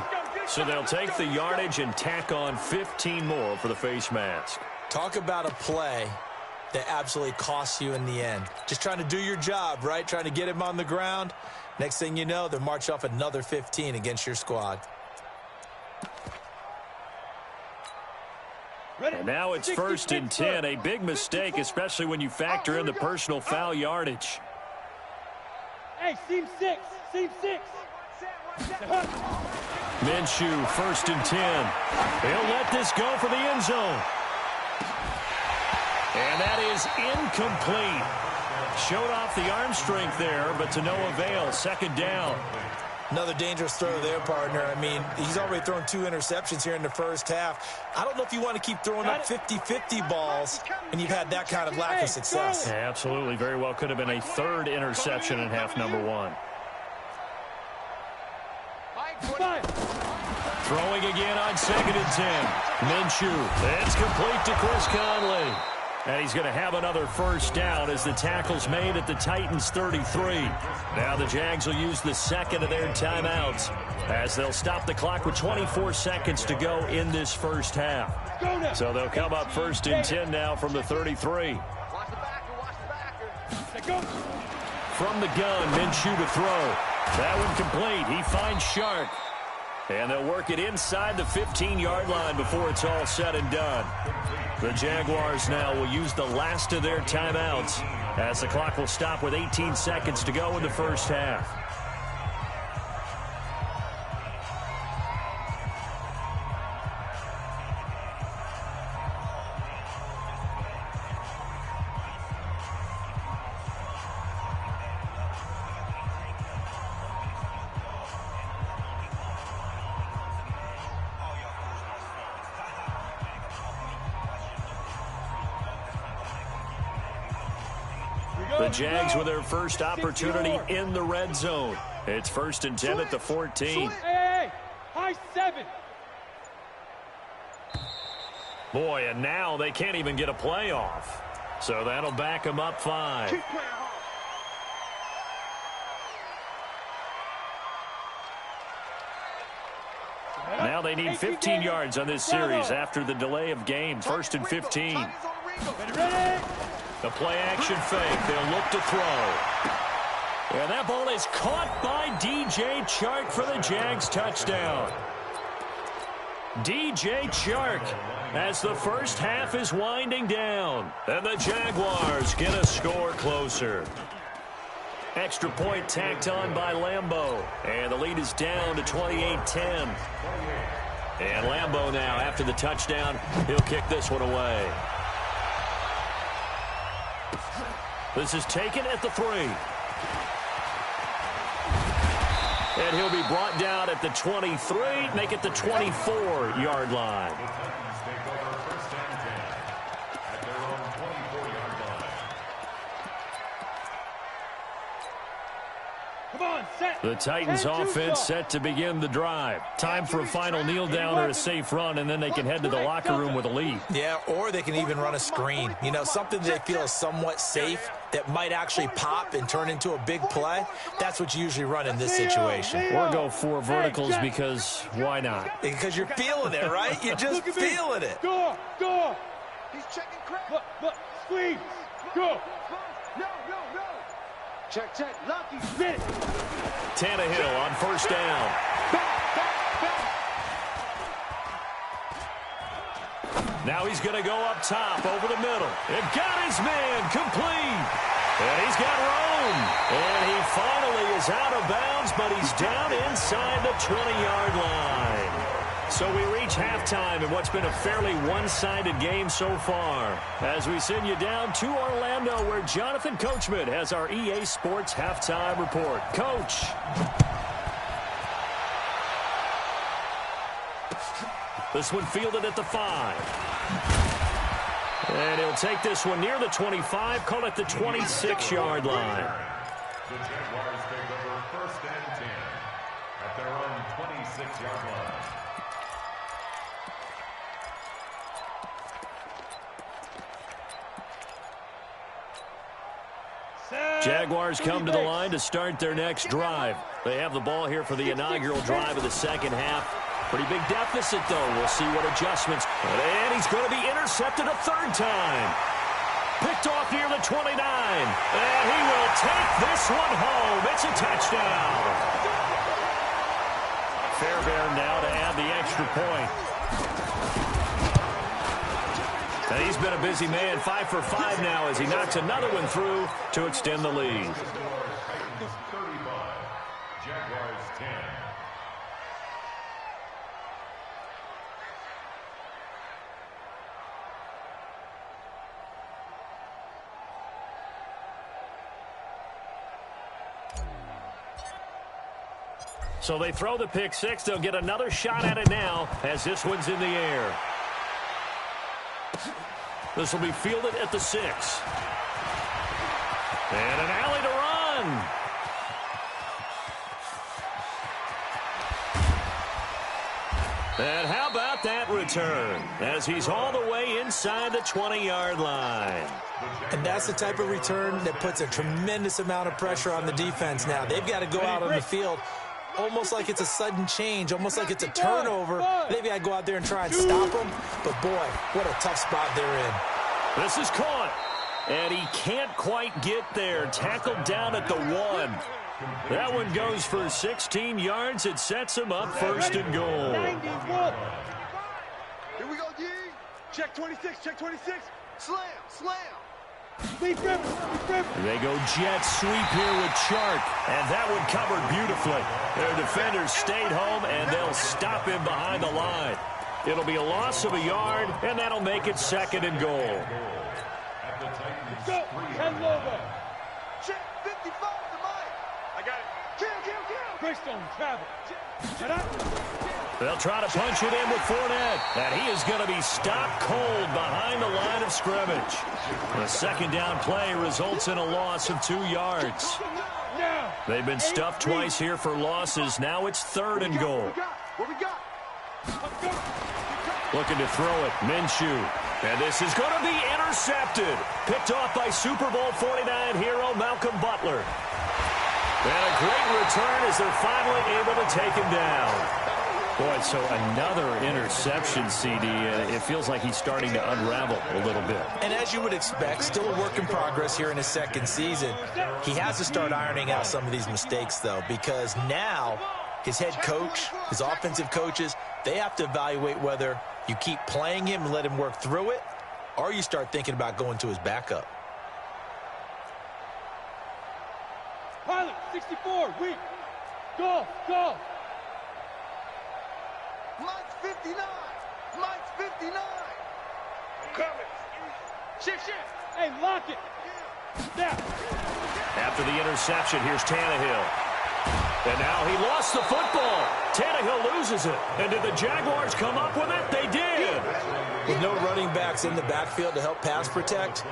So they'll take the yardage and tack on 15 more for the face mask. Talk about a play that absolutely costs you in the end. Just trying to do your job, right? Trying to get him on the ground. Next thing you know, they'll march off another 15 against your squad. And now it's 1st and 10. A big mistake, especially when you factor in the personal foul yardage. Hey, seam 6. Seam 6. Minshew, 1st and 10. He'll let this go for the end zone. And that is incomplete. Showed off the arm strength there, but to no avail. 2nd down. Another dangerous throw there, partner. I mean, he's already thrown 2 interceptions here in the first half. I don't know if you want to keep throwing up 50-50 balls when you've had that kind of lack of success. Yeah, absolutely. Very well could have been a 3rd interception in half number 1. Throwing again on 2nd and 10. Minshew. It's complete to Chris Conley. And he's going to have another 1st down as the tackle's made at the Titans' 33. Now the Jags will use the 2nd of their timeouts as they'll stop the clock with 24 seconds to go in this first half. So they'll come up 1st and 10 now from the 33. From the gun, Minshew to throw. That one complete. He finds Shark. And they'll work it inside the 15-yard line before it's all said and done. The Jaguars now will use the last of their timeouts as the clock will stop with 18 seconds to go in the first half. The Jags with their first opportunity in the red zone. It's 1st and 10 at the 14. Hey, high 7. Boy, and now they can't even get a play off. So that'll back them up 5. Now they need 15 yards on this series after the delay of game. 1st and 15. The play-action fake. They'll look to throw. And that ball is caught by DJ Chark for the Jags touchdown. DJ Chark as the first half is winding down. And the Jaguars get a score closer. Extra point tacked on by Lambeau. And the lead is down to 28-10. And Lambeau now, after the touchdown, he'll kick this one away. This is taken at the 3. And he'll be brought down at the 23, make it the 24-yard line. The Titans offense set to begin the drive. Time for a final kneel down or a safe run, and then they can head to the locker room with a lead. Yeah, or they can even run a screen. You know, something they feel is somewhat safe that might actually pop and turn into a big play. That's what you usually run in this situation. Or go 4 verticals because why not? Because you're feeling it, right? You're just feeling it. Go. He's checking crack. Look, squeeze. Go. No. Check. Lucky. Spin it. Tannehill on 1st down. Back. Now he's going to go up top over the middle. And got his man complete. And he's got room. And he finally is out of bounds, but he's down inside the 20-yard line. So we reach halftime in what's been a fairly one-sided game so far. As we send you down to Orlando, where Jonathan Coachman has our EA Sports halftime report. Coach. This one fielded at the 5. And he'll take this one near the 25, call it the 26-yard line. The Jaguars take over 1st and 10 at their own 26-yard line. Jaguars come to the line to start their next drive. They have the ball here for the inaugural drive of the second half. Pretty big deficit, though. We'll see what adjustments. And he's going to be intercepted a third time. Picked off near the 29. And he will take this one home. It's a touchdown. Fairbairn now to add the extra point. And he's been a busy man, 5 for 5 now as he knocks another one through to extend the lead. 35, Jaguars 10. So they throw the pick six. They'll get another shot at it now as this one's in the air. This will be fielded at the 6. And an alley to run. And how about that return as he's all the way inside the 20-yard line. And that's the type of return that puts a tremendous amount of pressure on the defense now. They've got to go out on the field almost like it's a sudden change, almost like it's a turnover. Maybe I go out there and try and stop them. But, boy, what a tough spot they're in. This is caught. And he can't quite get there. Tackled down at the 1. That one goes for 16 yards. It sets him up first and goal. 91. Here we go, D. Check 26, check 26. Slam, slam. They go jet sweep here with Chark, and that one covered beautifully. Their defenders stayed home, and they'll stop him behind the line. It'll be a loss of a yard, and that'll make it second and goal. Let's go. 10 logo. Check 55 to Mike. I got it. Kill. Greystone, travel. They'll try to punch it in with Fournette, and he is going to be stopped cold behind the line of scrimmage. The second down play results in a loss of 2 yards. They've been stuffed twice here for losses. Now it's third and goal. What we got? Looking to throw it, Minshew. And this is going to be intercepted. Picked off by Super Bowl 49 hero Malcolm Butler. And a great return as they're finally able to take him down. Boy, so another interception, CD. It feels like he's starting to unravel a little bit. And as you would expect, still a work in progress here in his second season. He has to start ironing out some of these mistakes, though, because now his head coach, his offensive coaches, they have to evaluate whether you keep playing him and let him work through it, or you start thinking about going to his backup. Pilot, 64, weak. Go. Mike's 59. Mike's 59. Coming. Shift. Hey, lock it. Now. After the interception, here's Tannehill. And now he lost the football. Tannehill loses it. And did the Jaguars come up with it? They did. With no running backs in the backfield to help pass protect,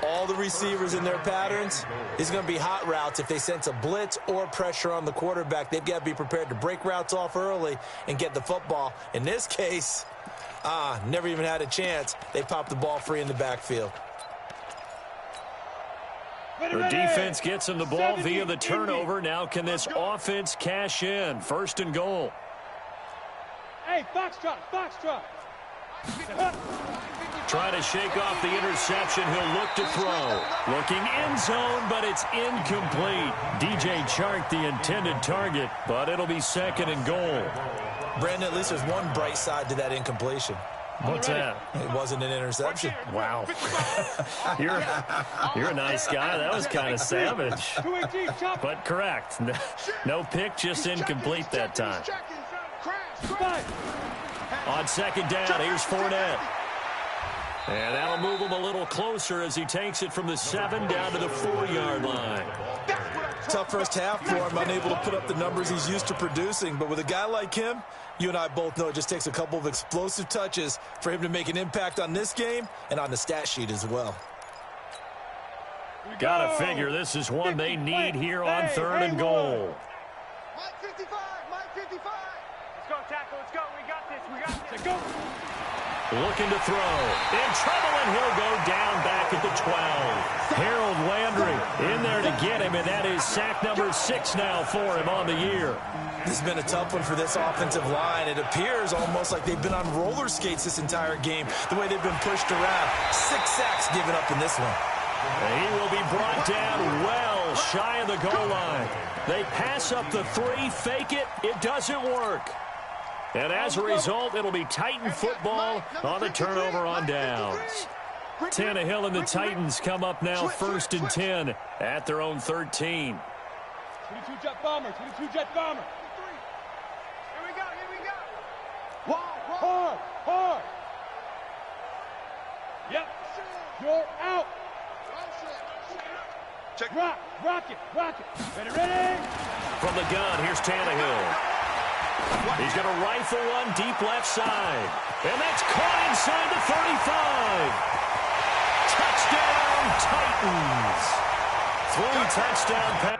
all the receivers in their patterns, it's going to be hot routes. If they sense a blitz or pressure on the quarterback, they've got to be prepared to break routes off early and get the football. In this case, never even had a chance. They popped the ball free in the backfield. The defense gets him the ball via the turnover. Now can this offense cash in? First and goal. Hey, Foxtrot. Trying to shake off the interception. He'll look to throw. Looking end zone, but it's incomplete. DJ Chark, the intended target, but it'll be second and goal. Brandon, at least there's one bright side to that incompletion. What's that? It wasn't an interception. Wow. You're a nice guy. That was kind of savage. But correct. No pick, just incomplete that time. On second down, here's Fournette. And that'll move him a little closer as he takes it from the 7 down to the 4-yard line. Tough first half for him, unable to put up the numbers he's used to producing. But with a guy like him, you and I both know it just takes a couple of explosive touches for him to make an impact on this game and on the stat sheet as well. Gotta figure this is one they need here on third and goal. Mike 55. go, tackle, let's go. We got this, Let's go. Looking to throw. In trouble, and he'll go down back at the 12. Harold Landry in there to get him, and that is sack number 6 now for him on the year. This has been a tough one for this offensive line. It appears almost like they've been on roller skates this entire game, the way they've been pushed around. 6 sacks given up in this one. He will be brought down well shy of the goal line. They pass up the 3, fake it. It doesn't work. And as a result, it'll be Titan football on the turnover on downs. Tannehill and the Titans come up now 1st and 10 at their own 13. 22 jet bomber, 22 jet bomber. Here we go. Hard. Yep. You're out. Check. Rock it. Ready? From the gun, here's Tannehill. He's going to rifle one deep left side. And that's caught inside the 35. Touchdown, Titans. 3 touchdown passes.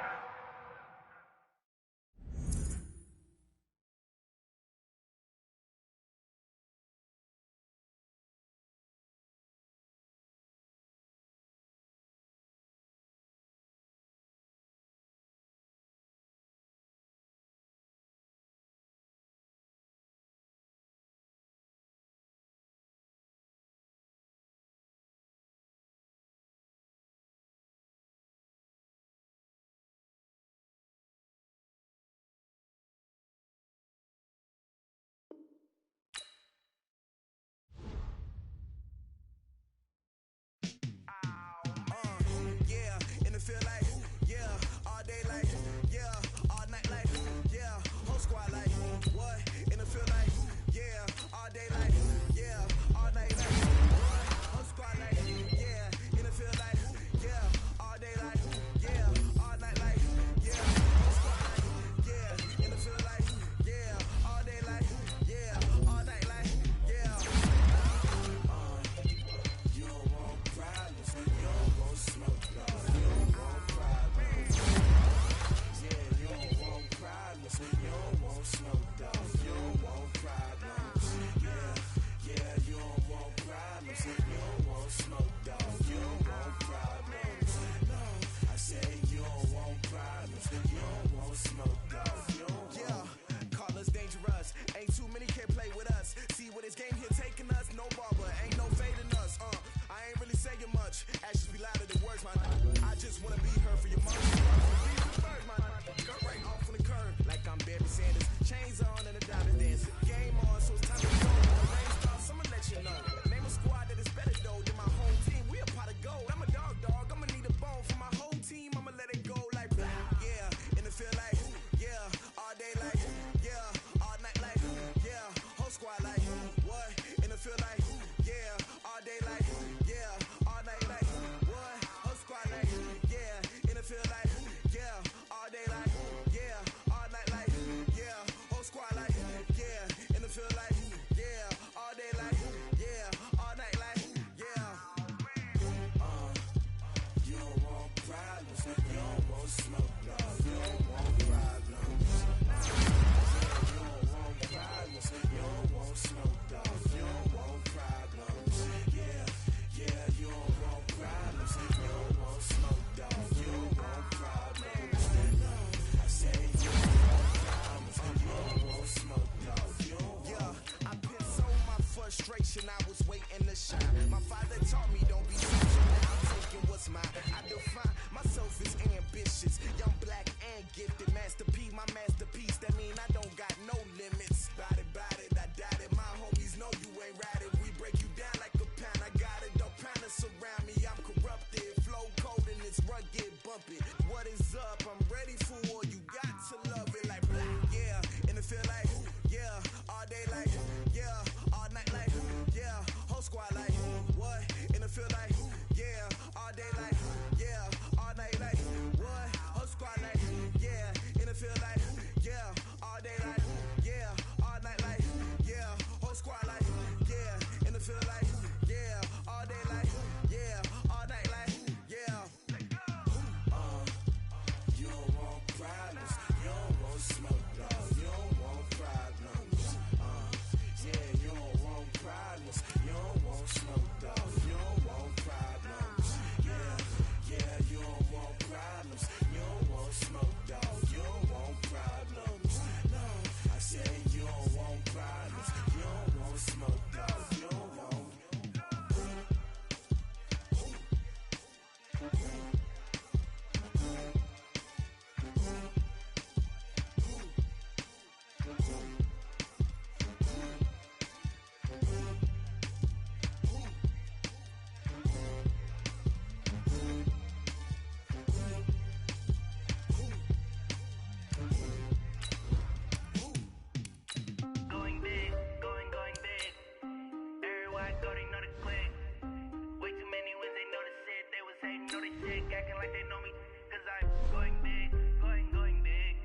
like they know me, cause I'm going big, going big.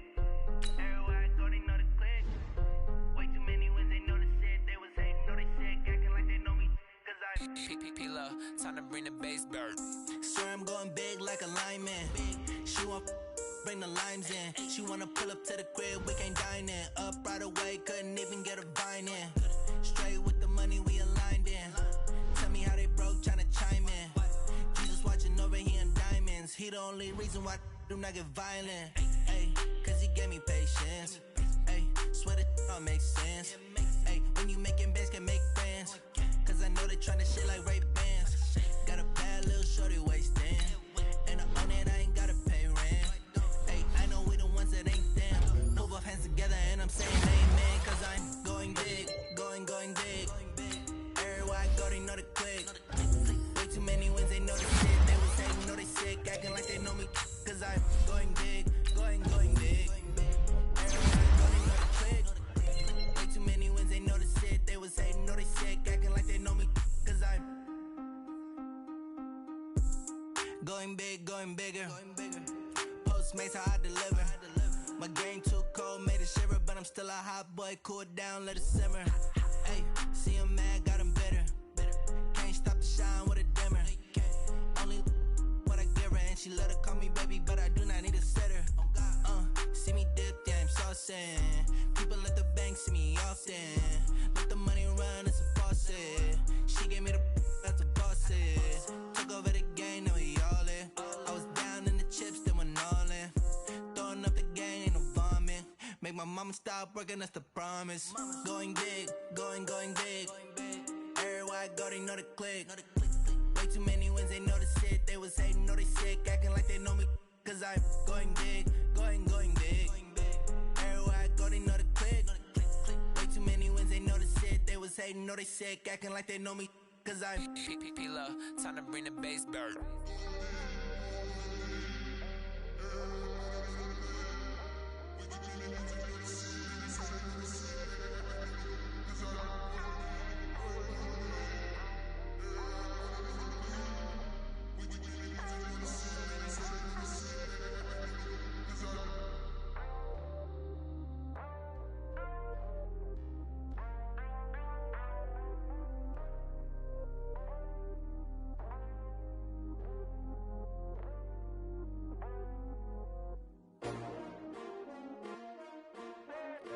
Everywhere I go, they know the click. Way too many wins, they know the shit. They was hating, know they sick, acting like they know me, cause I'm P-P-P-Love, time to bring the bass bird. Swear I'm going big like a lineman. She want bring the limes in. She wanna pull up to the crib, we can't dine in. Up right away, couldn't even get a vine in. Straight with the money, we aligned in. Tell me how they broke, tryna chime in. Jesus watching over here in diamonds. He the only reason why I do not get violent. Ay, cause he gave me patience. Ay, swear that all makes sense. Ay, when you making bands, can make friends. Cause I know they tryna shit like Ray-Bans. Got a bad little shorty wasting. And I own it, I ain't gotta pay rent. Ay, I know we the ones that ain't them. Move our hands together and I'm saying amen. Cause I'm going big, going big. Everywhere I go, they know the click. Way too many wins, they know the shit. They was hating, know they sick, acting like they know me. Cause I'm going big, going big. Everywhere I go, they know the click. Way too many wins, they know the shit. They was hating, know they sick, acting like they know me. Cause I'm going big, going bigger. Postmates how I deliver. My game too cold, made it shiver, but I'm still a hot boy. Cool it down, let it simmer. Hey, see him mad, got him bitter. Can't stop the shine with a dimmer. Only what I give her, and she let her call me baby, but I do not need a sitter. See me dip, yeah, I'm saucing. People at the bank see me often. Let the money run, it's a faucet. She gave me the that's a bosses. Took over the game, now we all in. I was down in the chips, then went all in. Throwing up the gang, ain't no vomit. Make my mama stop working, that's the promise. Going big, going big. Everywhere I go, they know the click. Way too many wins, they know the shit. They was hating, know they sick, acting like they know me. Cause I'm going big, going big. Everywhere I go, they know the click. Way too many wins, they know the shit. They was hating, know they sick, acting like they know me. Cause I'm P-P-P-Love, time to bring the bass bird.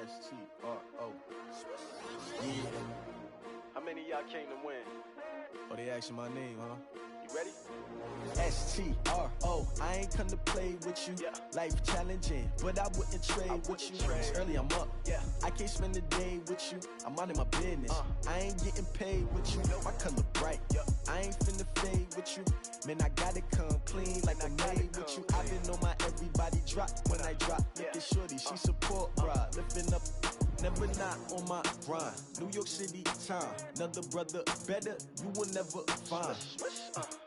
S-T-R-O. Yeah. How many of y'all came to win? Oh, they asking my name, huh? You ready? S-T-R-O. I ain't come to play with you. Life challenging, but I wouldn't trade with you. It's early, I'm up. I can't spend the day with you. I'm minding my business. I ain't getting paid with you. My color bright. I ain't finna fade with you. Man, I gotta come clean like I'm made with you. I've been on my everybody drop when I drop. Look at shorty, she support, bruh. Lifting up, never not on my grind. New York City time, another brother better, you will never find.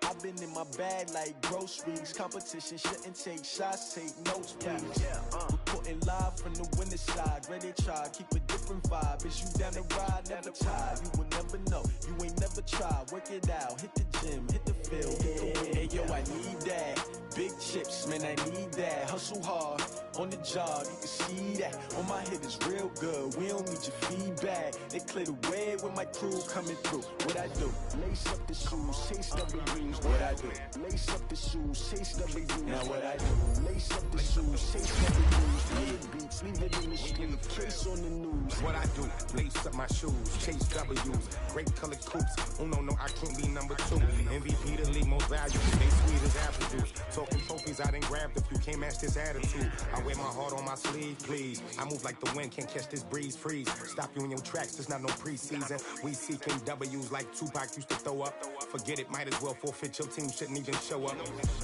I've been in my bag like groceries. Competition shouldn't take shots, take notes, please. Reporting live from the winning side. Ready to try, keep a different vibe. Is you down the ride, never tired. You will never know, you ain't never tried. Work it out, hit the gym, hit the field, hit the win. Hey yo, I need that. Big chips, man, I need that. Hustle hard, on the job, you can see that. On my hit is real good, we don't need your feedback. They clear the way with my crew coming through. What I do? Lace up the shoes, chase double greens. What I do? Lace up the shoes, chase double greens. Now what I do? Lace up the shoes, chase double greens. Play beats, leave it in the street, case on the news. What I do? Lace up my shoes, chase W's. Great colored coops. Oh no, I can't be number 2. MVP the league most valuable. They sweet as apple juice. Talking trophies, I done grabbed a few. Can't match this attitude. I wear my heart on my sleeve, please. I move like the wind, can't catch this breeze. Freeze. Stop you in your tracks, there's not no preseason. We seeking W's like Tupac used to throw up. Forget it, might as well forfeit. Your team shouldn't even show up.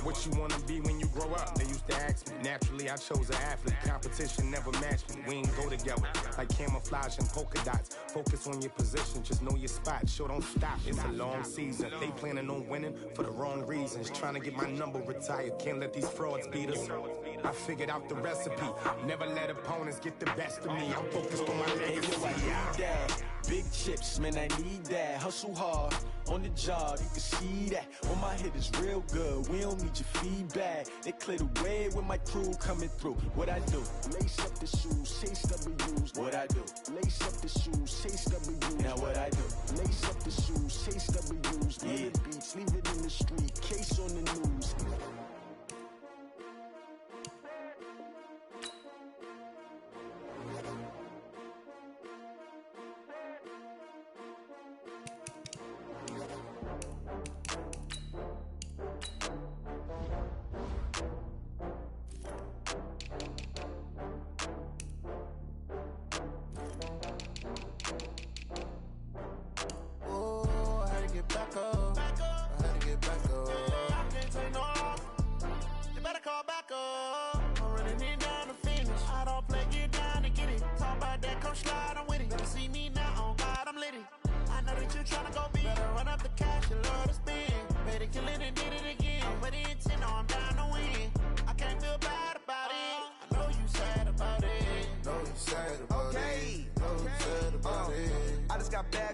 What you wanna be when you grow up? They used to ask me. Naturally, I chose an athlete. Competition never matched me. We ain't go go together. Like camouflage and polka dots. Focus on your position, just know your spot. Sure, don't stop, it's a long season. They planning on winning for the wrong reasons. Trying to get my number retired, can't let these frauds beat us. I figured out the recipe. Never let opponents get the best of me. I'm focused on my legacy. Big chips, man, I need that. Hustle hard on the job, you can see that. On my head is real good, we don't need your feedback. They clear the way with my crew coming through. What I do? Lace up the shoes, chase W's. What I do? Lace up the shoes, chase W's. Now what I do? Lace up the shoes, chase W's. Yeah. The beats, leave it in the street, case on the news.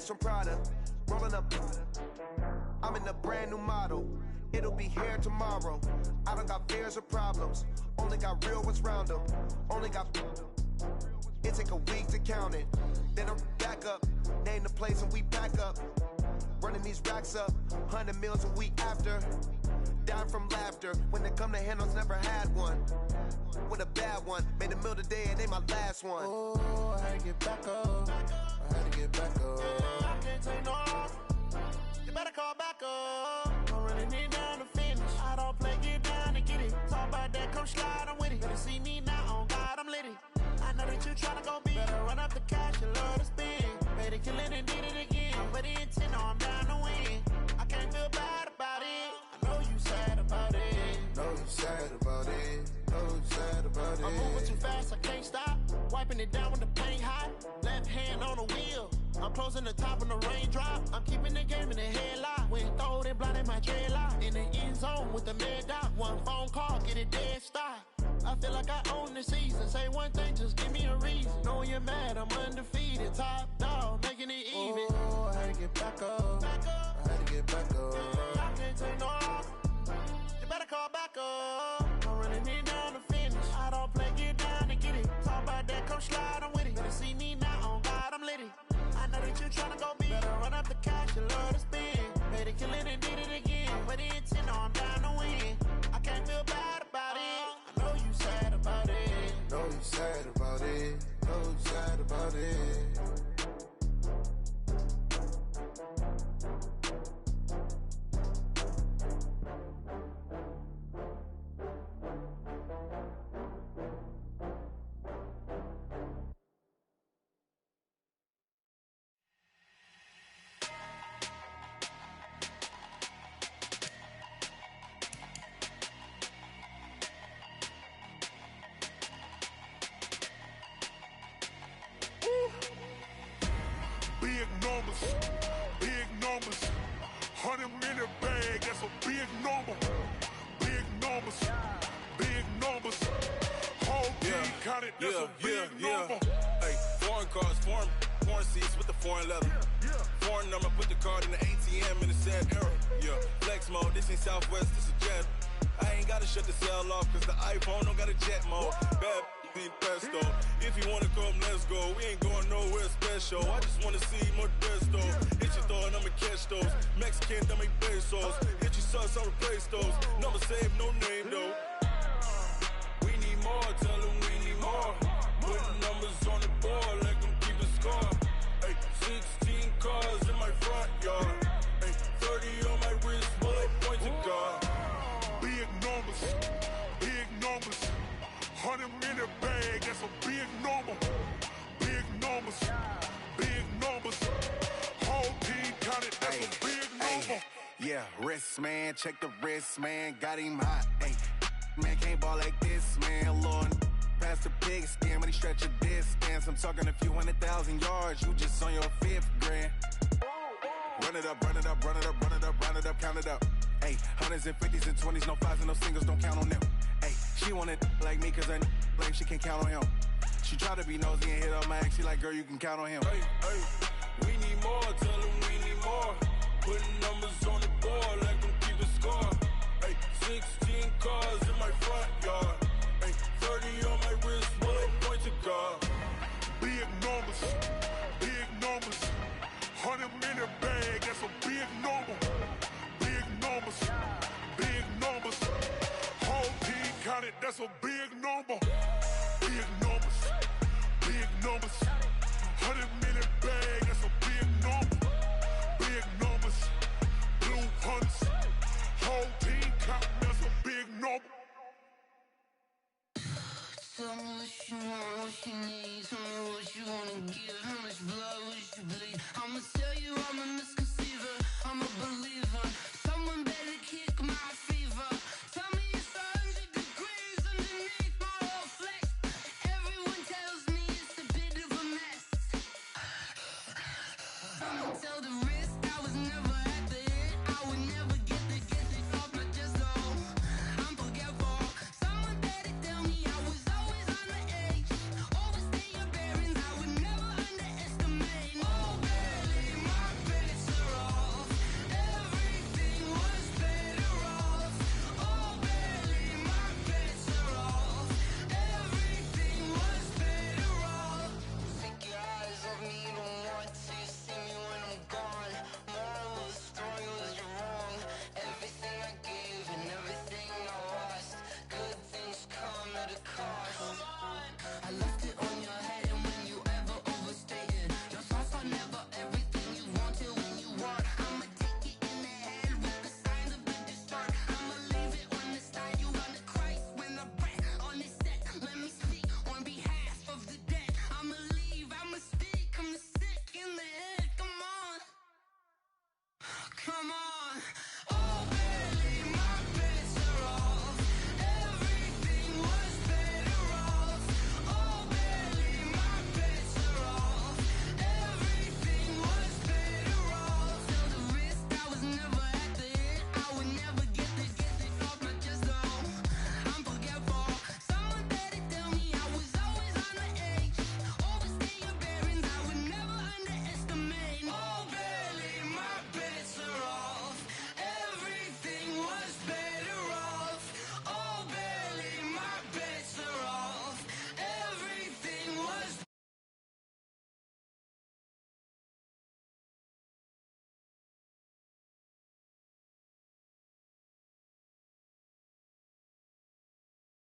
From Prada, rolling up. I'm in a brand new model. It'll be here tomorrow. I don't got fears or problems. Only got real ones round them. Only got. It take a week to count it. Then I'm back up. Name the place and we back up. Running these racks up. 100 meals a week after. Down from laughter. When they come to handles, never had one. With a bad one. Made a meal today and they my last one. Oh, I had to get back up. I had to get back up. I can't take no off. You better call back up. I'm running it down to finish. I don't play, get down and get it. Talk about that, come slide, I'm with it. Better see me now, on God, I'm litty. I know that you tryna go big. Better run up the cash, you love to spend. Made it, kill it, and did it again. But the intent, no, I'm down to win. I can't feel bad about it. I know you sad about it. Know you sad about it. Know you sad about it. I'm moving too fast, I can't stop. Wiping it down when the paint hot. Left hand on the wheel. I'm closing the top when the raindrop. I'm keeping the game in the headlock. When throwed and blinded my dreadlock. In the end zone with the mad dot. One phone call, get it dead stop. I feel like I own the season. Say one thing, just give me a reason. Knowing you're mad, I'm undefeated. Top dog, making it even. Oh, I had to get back up. I had to get back up. I can't take no off. You better call back up. I'm running it down to finish. I don't play, get down and get it. Talk about that, come slide, I'm with it. Better see me now, on God, I'm litty. I know that you tryna go big. Better run up the cash, you love to spend. Made it, kill it, and did it again. But the intent, no, I'm down to win. I can't feel bad about it. I know you sad about it. Know you sad about it. Know you sad about it. Big numbers, 100-minute bag, that's a big number. Big numbers, whole team counted, that's a big number. Hey, foreign cars, foreign seats with the foreign leather. Foreign number, put the card in the ATM in the sad era. Yeah, flex mode, this ain't Southwest, this a jet. I ain't gotta shut the cell off, cause the iPhone don't got a jet mode. Bad need pesto. If you wanna come, let's go. We ain't going nowhere special. I just wanna see more desto. Hit your thought, I'ma catch those. Mexican, I make pesos. Hit your sauce, I'll replace those. Number save, no name though. We need more, tell them we need more. Putting numbers on the board, let them keep a score. Hey, 16 cars in my front yard. Hey, 30 on my wrist, bullet point to God. Big numbers, 100-minute bag, that's a big number. Big numbers, whole team counted, that's a big number. Yeah, wrist man, check the wrist man, got him hot. Ay, man can't ball like this, man. Lord, pass the thick skin when he stretch your distance. I'm talking a few 100,000 yards, you just on your 5th grand. Run it up, run it up, run it up, run it up, run it up, count it up. Hey, hundreds and 50s and 20s, no 5s and no singles, don't count on them. Hey, she want it like me cause her like she can count on him. She try to be nosy and hit up my ex, she like, girl, you can count on him. Hey, hey, we need more, tell them we need more. Putting numbers on the board like them keeping score. Hey, 16 cars in my front yard. Hey, 30 on my wrist, one point to God. Big numbers, big numbers. 100 minute bag, that's a big number. Big numbers, big numbers. Whole team counted, that's a big number. Big numbers, big numbers. 100 minute bag, that's a big number. Big numbers, blue hunts. Whole team counting, that's a big number. Tell me what you want, what you need. Tell me what you wanna give. How much blood would you bleed? I'ma tell you I'm a